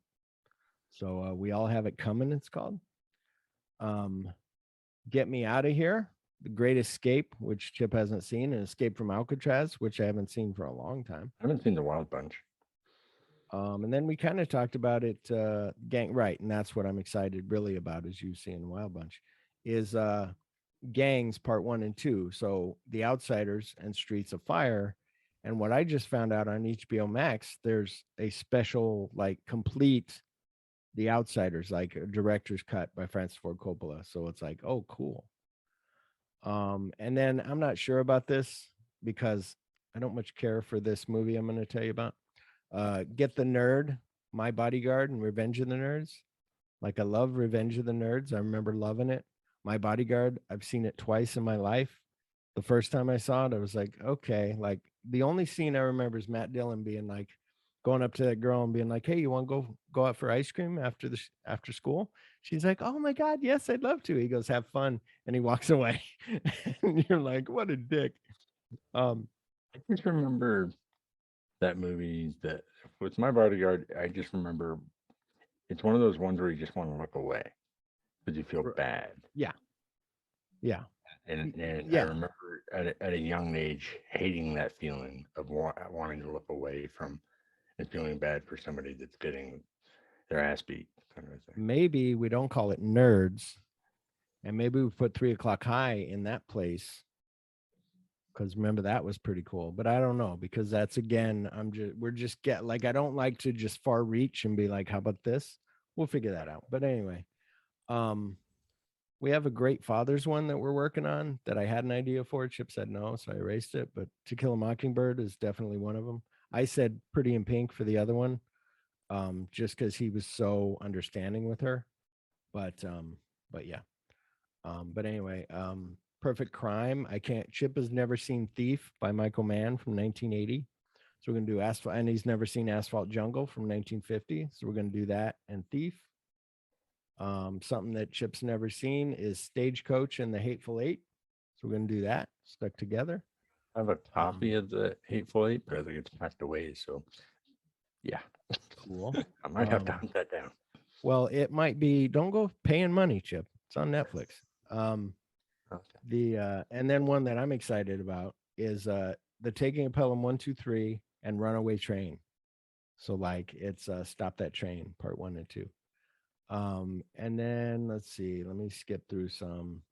S2: So We All Have It Coming, it's called. Get Me Out of Here, The Great Escape, which Chip hasn't seen, and Escape from Alcatraz, which I haven't seen for a long time.
S3: I haven't seen The Wild Bunch.
S2: And then we kind of talked about it, Gang, right? And that's what I'm excited really about, as you see in Wild Bunch, is Gangs Part 1 and 2. So The Outsiders and Streets of Fire. And what I just found out on HBO Max, there's a special, like, complete The Outsiders, like a director's cut by Francis Ford Coppola. So it's like, oh, cool. And then I'm not sure about this because I don't much care for this movie I'm going to tell you about. Get the Nerd, My Bodyguard, and Revenge of the Nerds. Like, I love Revenge of the Nerds. I remember loving it. My Bodyguard, I've seen it twice in my life. The first time I saw it, I was like, okay. Like, the only scene I remember is Matt Dillon being like, going up to that girl and being like, hey, you want to go out for ice cream after school? She's like, oh my God, yes, I'd love to. He goes, have fun. And he walks away. And you're like, what a dick.
S3: I just remember that movie that with My Bodyguard. I just remember it's one of those ones where you just want to look away because you feel bad.
S2: Yeah.
S3: And
S2: Yeah.
S3: I remember at a young age hating that feeling of wanting to look away from and feeling bad for somebody that's getting their ass beat, kind of thing.
S2: Maybe we don't call it Nerds, and maybe we put 3 O'Clock High in that place, because remember, that was pretty cool. But I don't know, because that's, again, we're just like, I don't like to just far reach and be like, how about this? We'll figure that out. But anyway, We have a Great Fathers one that we're working on that I had an idea for. Chip said no, so I erased it. But To Kill a Mockingbird is definitely one of them. I said Pretty in Pink for the other one, just because he was so understanding with her. But yeah. But anyway, Perfect Crime. Chip has never seen Thief by Michael Mann from 1980. So we're going to do Asphalt, and he's never seen Asphalt Jungle from 1950. So we're going to do that and Thief. Something that Chip's never seen is Stagecoach and the Hateful Eight. So we're going to do that stuck together.
S3: I have a copy of the Hateful Eight, but I think it's packed away. So, yeah.
S2: Cool.
S3: I might have to hunt that down.
S2: Well, it might be, don't go paying money, Chip. It's on Netflix.
S3: Okay.
S2: And then one that I'm excited about is The Taking of Pelham 1, 2, 3 and Runaway Train. So like it's Stop That Train, part 1 and 2. And then let's see, let me skip through some.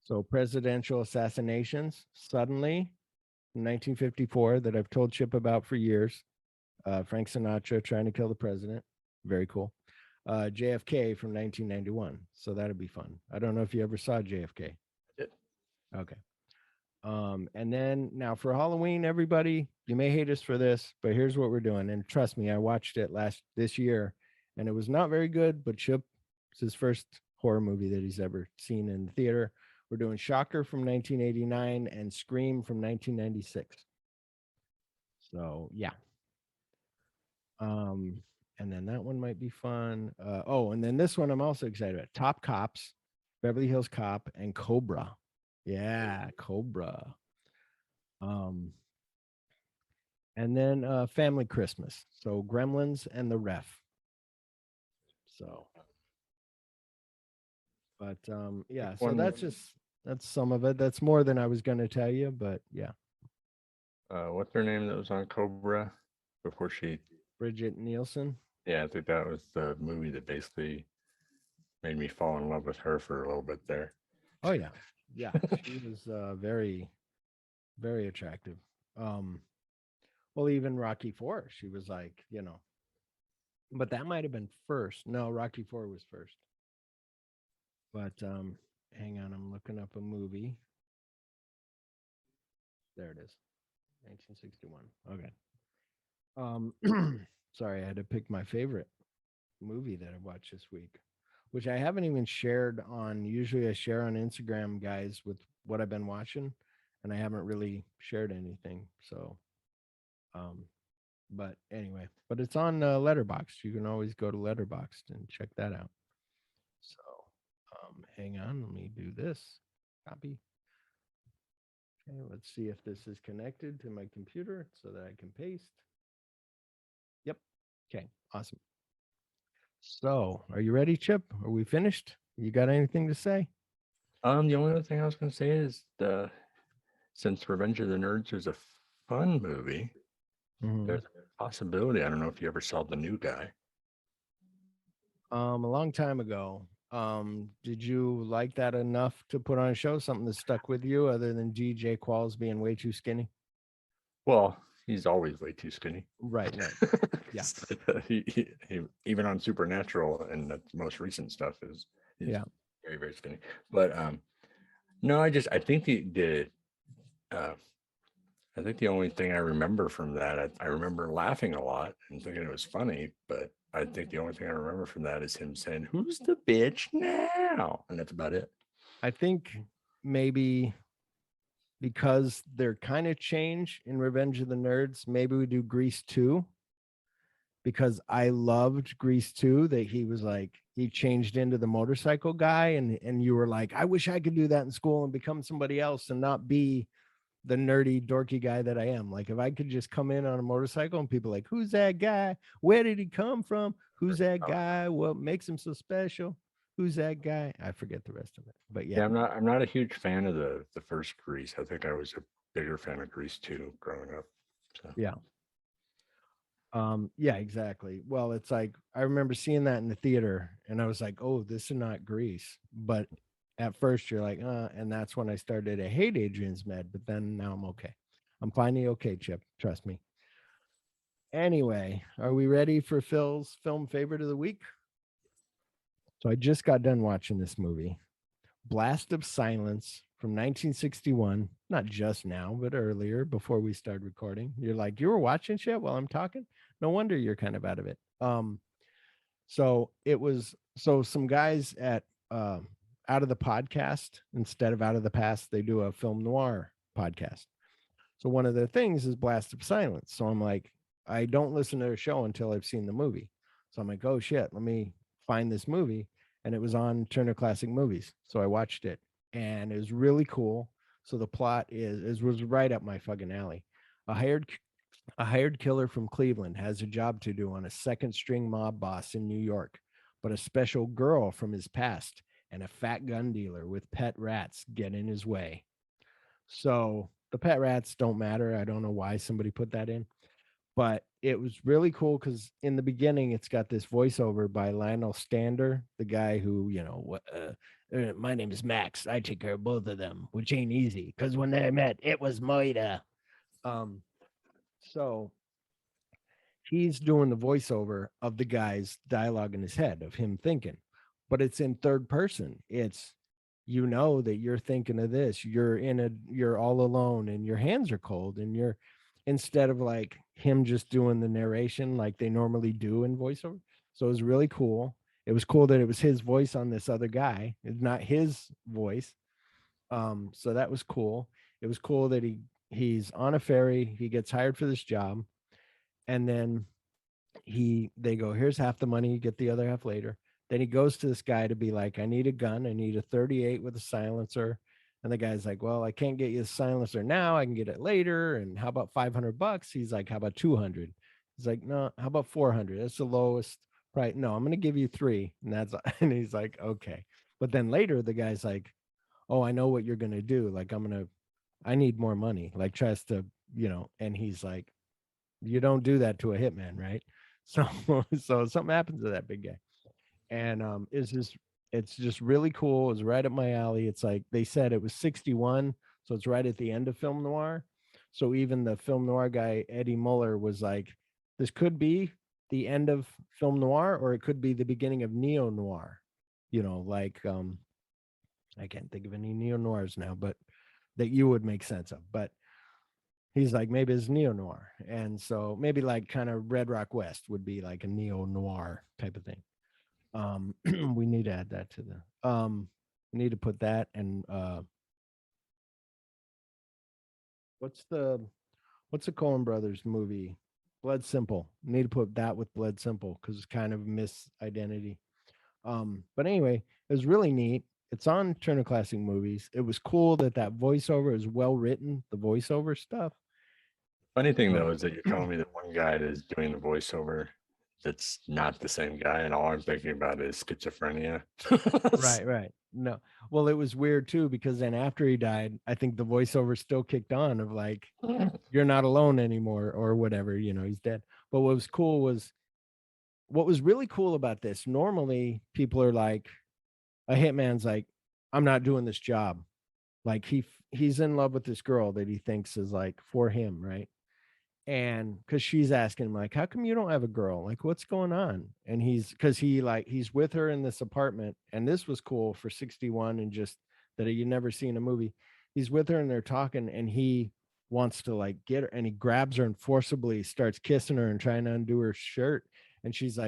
S2: So Presidential Assassinations, Suddenly, from 1954, that I've told Chip about for years. Frank Sinatra trying to kill the president. Very cool. JFK from 1991. So that'd be fun. I don't know if you ever saw JFK.
S3: I did.
S2: Okay. And then now for Halloween, everybody, you may hate us for this, but here's what we're doing. And trust me, I watched it this year and it was not very good, but Chip, it's his first horror movie that he's ever seen in the theater. We're doing Shocker from 1989 and Scream from 1996. So yeah. And then that one might be fun. And then this one I'm also excited about. Top Cops, Beverly Hills Cop, and Cobra. Yeah, Cobra. And then Family Christmas. So Gremlins and The Ref. So, but yeah, so that's some of it. That's more than I was going to tell you, but yeah.
S3: What's her name that was on Cobra before she?
S2: Bridget Nielsen.
S3: Yeah, I think that was the movie that basically made me fall in love with her for a little bit there.
S2: Oh yeah. Yeah, she was very, very attractive. Well, even Rocky IV, she was like, but that might have been first. No, Rocky IV was first. But hang on, I'm looking up a movie. There it is, 1961. Okay. Sorry, I had to pick my favorite movie that I watched this week, which I haven't even shared on. Usually I share on Instagram, guys, with what I've been watching, and I haven't really shared anything. So, but anyway, but it's on Letterboxd. You can always go to Letterboxd and check that out. So, hang on, let me do this. Copy. Okay, let's see if this is connected to my computer so that I can paste. Yep. Okay, awesome. So, are you ready, Chip? Are we finished? You got anything to say?
S3: The only other thing I was going to say is since Revenge of the Nerds is a fun movie, there's a possibility. I don't know if you ever saw The New Guy.
S2: A long time ago. Did you like that enough to put on a show? Something that stuck with you other than DJ Qualls being way too skinny?
S3: Well, he's always way too skinny.
S2: Right. Yeah.
S3: he even on Supernatural and the most recent stuff is very, very skinny. But no, I think I think the only thing I remember from that, I remember laughing a lot and thinking it was funny, but I think the only thing I remember from that is him saying, "Who's the bitch now?" And that's about it.
S2: I think maybe because they're kind of changed in Revenge of the Nerds, maybe we do Grease 2. Because I loved Grease 2, that he was like, he changed into the motorcycle guy, and you were like, I wish I could do that in school and become somebody else and not be the nerdy, dorky guy that I am. Like, if I could just come in on a motorcycle and people like, who's that guy? Where did he come from? Who's that guy? What makes him so special? Who's that guy? I forget the rest of it. But yeah,
S3: I'm not a huge fan of the first Grease. I think I was a bigger fan of Grease 2 growing up. So.
S2: Yeah. Yeah, exactly. Well, it's like I remember seeing that in the theater and I was like, oh, this is not Grease. But at first you're like, and that's when I started to hate Adrian's Med, but then now I'm okay. I'm finally okay, Chip. Trust me. Anyway, are we ready for Phil's film favorite of the week? So I just got done watching this movie, Blast of Silence from 1961. Not just now, but earlier before we started recording. You're like, you were watching shit while I'm talking? No wonder you're kind of out of it. So it was some guys at Out of the Podcast, instead of Out of the Past, they do a film noir podcast. So one of the things is Blast of Silence. So I'm like, I don't listen to their show until I've seen the movie. So I'm like, oh shit, let me find this movie. And it was on Turner Classic Movies. So I watched it and it was really cool. So the plot was right up my fucking alley. A hired killer from Cleveland has a job to do on a second string mob boss in New York, but a special girl from his past and a fat gun dealer with pet rats get in his way. So the pet rats don't matter. I don't know why somebody put that in, but it was really cool because in the beginning, it's got this voiceover by Lionel Stander, the guy who, my name is Max. I take care of both of them, which ain't easy because when they met, it was Moida. So he's doing the voiceover of the guy's dialogue in his head of him thinking, but it's in third person. It's, that you're thinking of this, you're all alone and your hands are cold and instead of like him just doing the narration like they normally do in voiceover. So it was really cool. It was cool that it was his voice on this other guy. It's not his voice. So that was cool. It was cool that he's on a ferry. He gets hired for this job. And then they go, here's half the money, you get the other half later. Then he goes to this guy to be like, I need a gun. I need a 38 with a silencer. And the guy's like, well, I can't get you a silencer now. I can get it later. And how about $500? He's like, how about 200? He's like, no, how about 400? That's the lowest price. No, I'm going to give you 3. And he's like, okay. But then later the guy's like, oh, I know what you're going to do. Like, I need more money. Like tries to, and he's like, you don't do that to a hitman, right? So something happens to that big guy. And it's just really cool. It's right up my alley. It's like they said it was 61, so it's right at the end of film noir. So even the film noir guy Eddie Muller was like, this could be the end of film noir or it could be the beginning of neo noir. I can't think of any neo noirs now, but that you would make sense of. But he's like, maybe it's neo noir, and so maybe like kind of Red Rock West would be like a neo noir type of thing. We need to add that to we need to put that and what's the Coen Brothers movie? Blood Simple. Need to put that with Blood Simple because it's kind of misidentity. But anyway, it was really neat. It's on Turner Classic Movies. It was cool that voiceover is well written, the voiceover stuff.
S3: Funny thing though is that you're telling me that one guy that is doing the voiceover that's not the same guy, and all I'm thinking about is schizophrenia.
S2: Right. No. Well, it was weird too, because then after he died, I think the voiceover still kicked on of like, you're not alone anymore or whatever, he's dead. But what was really cool about this, normally people are like, a hitman's like, I'm not doing this job. Like he's in love with this girl that he thinks is like for him, right? And because she's asking him like, how come you don't have a girl? Like, what's going on? And he's with her in this apartment. And this was cool for 61 and just that you never see in a movie. He's with her and they're talking and he wants to like get her and he grabs her and forcibly starts kissing her and trying to undo her shirt. And she's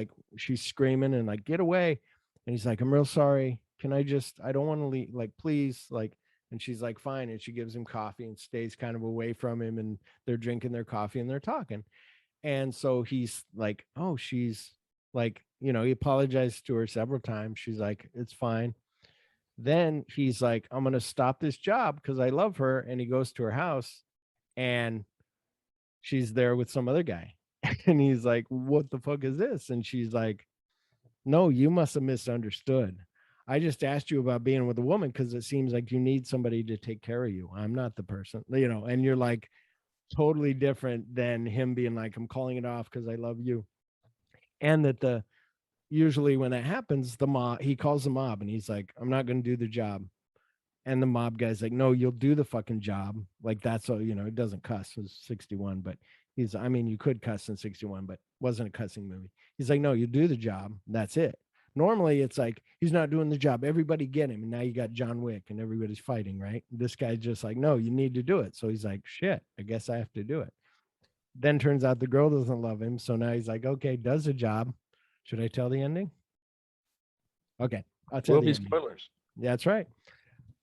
S2: screaming and like, get away. And he's like, I'm real sorry. I don't want to leave. Like, please, like, and she's like, fine. And she gives him coffee and stays kind of away from him. And they're drinking their coffee and they're talking. And so he's like, oh, she's like, he apologized to her several times. She's like, it's fine. Then he's like, I'm going to stop this job because I love her. And he goes to her house and she's there with some other guy. And he's like, what the fuck is this? And she's like, no, you must have misunderstood. I just asked you about being with a woman because it seems like you need somebody to take care of you. I'm not the person, and you're like totally different than him being like, I'm calling it off because I love you. And that usually when that happens, he calls the mob and he's like, I'm not going to do the job. And the mob guy's like, no, you'll do the fucking job. Like that's all, it doesn't cuss. It was 61, but you could cuss in 61, but wasn't a cussing movie. He's like, no, you do the job. That's it. Normally it's like he's not doing the job. Everybody get him. And now you got John Wick and everybody's fighting, right? This guy's just like, no, you need to do it. So he's like, shit, I guess I have to do it. Then turns out the girl doesn't love him. So now he's like, okay, does the job. Should I tell the ending? Okay. I'll tell
S3: Will
S2: the
S3: be
S2: ending.
S3: spoilers.
S2: That's right.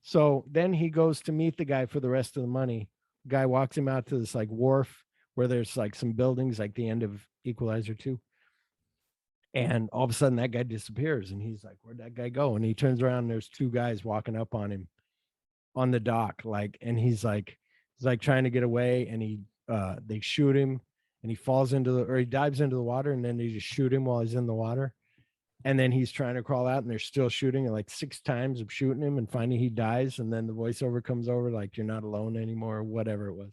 S2: So then he goes to meet the guy for the rest of the money. Guy walks him out to this like wharf where there's like some buildings, like the end of Equalizer 2. And all of a sudden that guy disappears and he's like, where'd that guy go? And he turns around and there's two guys walking up on him on the dock. Like, and he's like trying to get away and they shoot him and he falls or he dives into the water and then they just shoot him while he's in the water. And then he's trying to crawl out and they're still shooting and like 6 times of shooting him and finally he dies. And then the voiceover comes over like, you're not alone anymore, or whatever it was.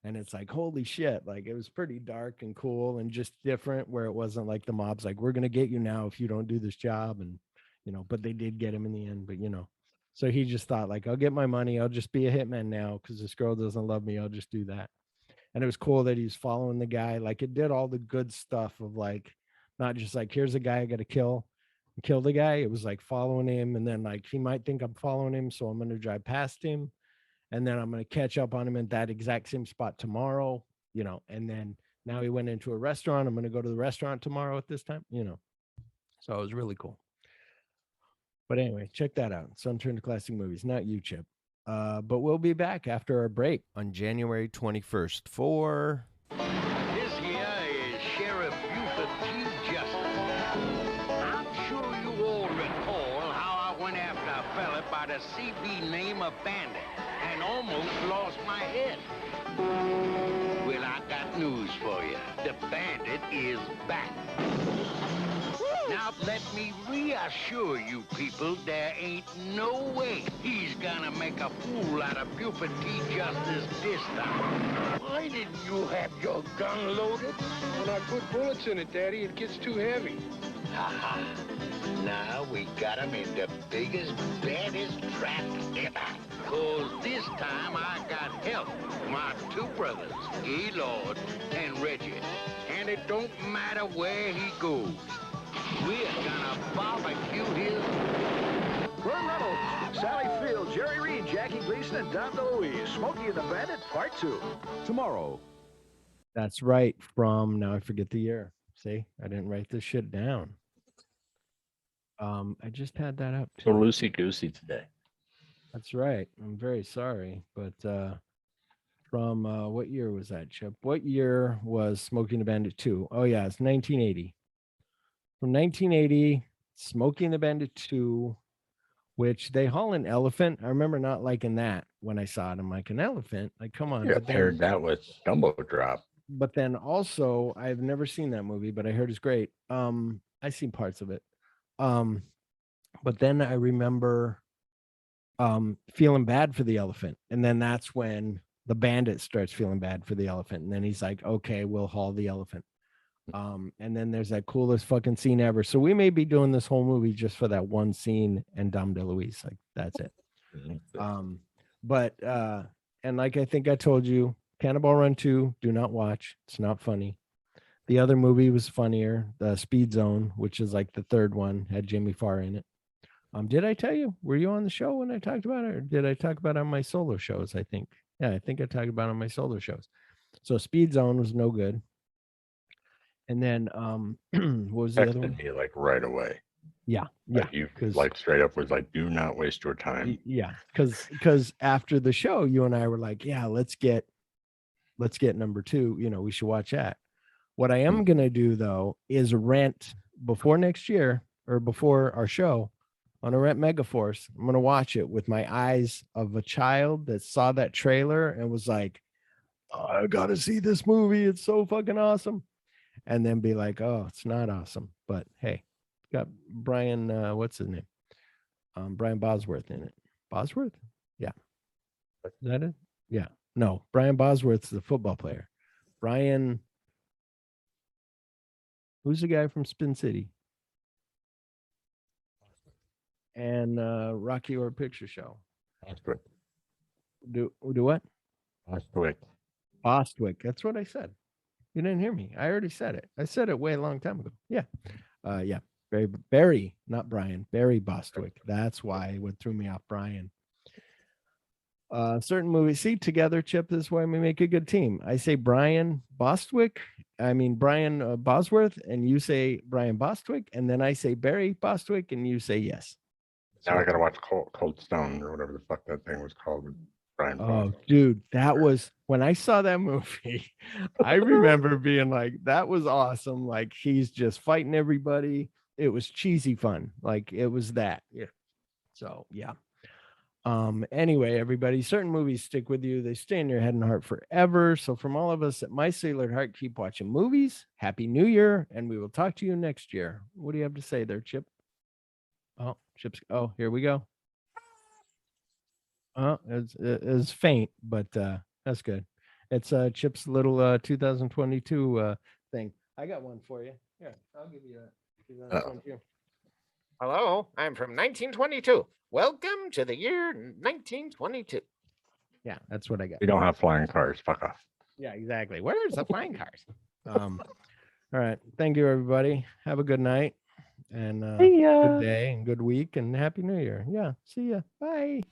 S2: And it's like, holy shit. Like it was pretty dark and cool and just different where it wasn't like the mob's like, we're going to get you now if you don't do this job. And, but they did get him in the end, but so he just thought like, I'll get my money. I'll just be a hitman now. Cause this girl doesn't love me. I'll just do that. And it was cool that he's following the guy. Like it did all the good stuff of like, not just like, here's a guy I got to kill the guy. It was like following him. And then like, he might think I'm following him. So I'm going to drive past him. And then I'm going to catch up on him at that exact same spot tomorrow, and then now he went into a restaurant. I'm going to go to the restaurant tomorrow at this time, so it was really cool. But anyway, check that out. Sun Turned to Classic Movies, not you, Chip. But we'll be back after our break on January 21st for...
S8: This here is Sheriff Buford T. Justice. I'm sure you all recall how I went after a fella by the CB name of Bandit and almost lost my head. Well, I got news for you. The Bandit is back. Now, let me reassure you people, there ain't no way he's gonna make a fool out of Buford T. Justice this time. Why didn't you have your gun loaded?
S9: When I put bullets in it, Daddy, it gets too heavy.
S8: Ha-ha. Now we got him in the biggest, baddest trap ever. Cause this time I got help. My 2 brothers, Gaylord and Reggie. And it don't matter where he goes. We're gonna barbecue his...
S6: Burt Reynolds, Sally Field, Jerry Reed, Jackie Gleason, and Dom DeLuise. Smokey and the Bandit, Part 2. Tomorrow.
S2: That's right. From, now I forget the year. See, I didn't write this shit down. I just had that up too.
S3: So loosey-goosey today.
S2: That's right. I'm very sorry. But from what year was that, Chip? What year was Smokey and the Bandit 2? Oh, yeah, it's 1980. From 1980, Smokey and the Bandit 2, which they haul an elephant. I remember not liking that when I saw it. I'm like, an elephant? Like, come on.
S3: Yeah, paired that with Dumbo Drop.
S2: But then also, I've never seen that movie, but I heard it's great. I've seen parts of it. But then I remember feeling bad for the elephant. And then that's when the bandit starts feeling bad for the elephant. And then he's like, okay, we'll haul the elephant. And then there's that coolest fucking scene ever. So we may be doing this whole movie just for that one scene and Dom DeLuise. Like, that's it. And like I think I told you, Cannonball Run 2, do not watch. It's not funny. The other movie was funnier. The Speed Zone, which is like the third one, had Jamie Farr in it. Did I tell you? Were you on the show when I talked about it? Or did I talk about it on my solo shows, I think? Yeah, I think I talked about it on my solo shows. So Speed Zone was no good. And then what was the other one?
S3: Me like right away.
S2: Yeah.
S3: Like you like straight up was like, do not waste your time.
S2: Yeah. Because after the show, you and I were like, yeah, let's get number 2. We should watch that. What I am going to do, though, is rent before next year or before our show on a rent Megaforce. I'm going to watch it with my eyes of a child that saw that trailer and was like, oh, I got to see this movie. It's so fucking awesome. And then be like, oh, it's not awesome. But hey, got Brian, what's his name? Brian Bosworth in it. Bosworth? Yeah. Is that it? Yeah. No, Brian Bosworth's the football player. Brian... Who's the guy from Spin City? And Rocky Horror Picture Show.
S3: Bostwick.
S2: Do what?
S3: Bostwick.
S2: That's what I said. You didn't hear me. I already said it. I said it way a long time ago. Yeah. Yeah. Barry, not Brian, Barry Bostwick. That's why what threw me off, Brian. Certain movies, see, together, Chip, this way we make a good team. I say Brian Bostwick, Brian Bosworth, and you say Brian Bostwick, and then I say Barry Bostwick, and you say yes.
S3: Now I gotta watch Cold Stone or whatever the fuck that thing was called with Brian.
S2: Oh, dude, that was when I saw that movie. I remember being like, that was awesome. Like he's just fighting everybody. It was cheesy fun. Like it was that. Yeah. So yeah. Anyway, everybody, certain movies stick with you. They stay in your head and heart forever. So from all of us at My Sailor Heart, keep watching movies. Happy New Year, and we will talk to you next year. What do you have to say there, Chip? Oh, Chip's. Oh, here we go. It's faint, but that's good. It's Chip's little 2022 thing. I got one for you. Here, I'll give you a 2022.
S10: Hello, I'm from 1922. Welcome to the year 1922.
S2: Yeah, that's what I got.
S3: We don't have flying cars. Fuck off.
S2: Yeah, exactly. Where's the flying cars? All right. Thank you, everybody. Have a good night and good day and good week and Happy New Year. Yeah. See ya. Bye.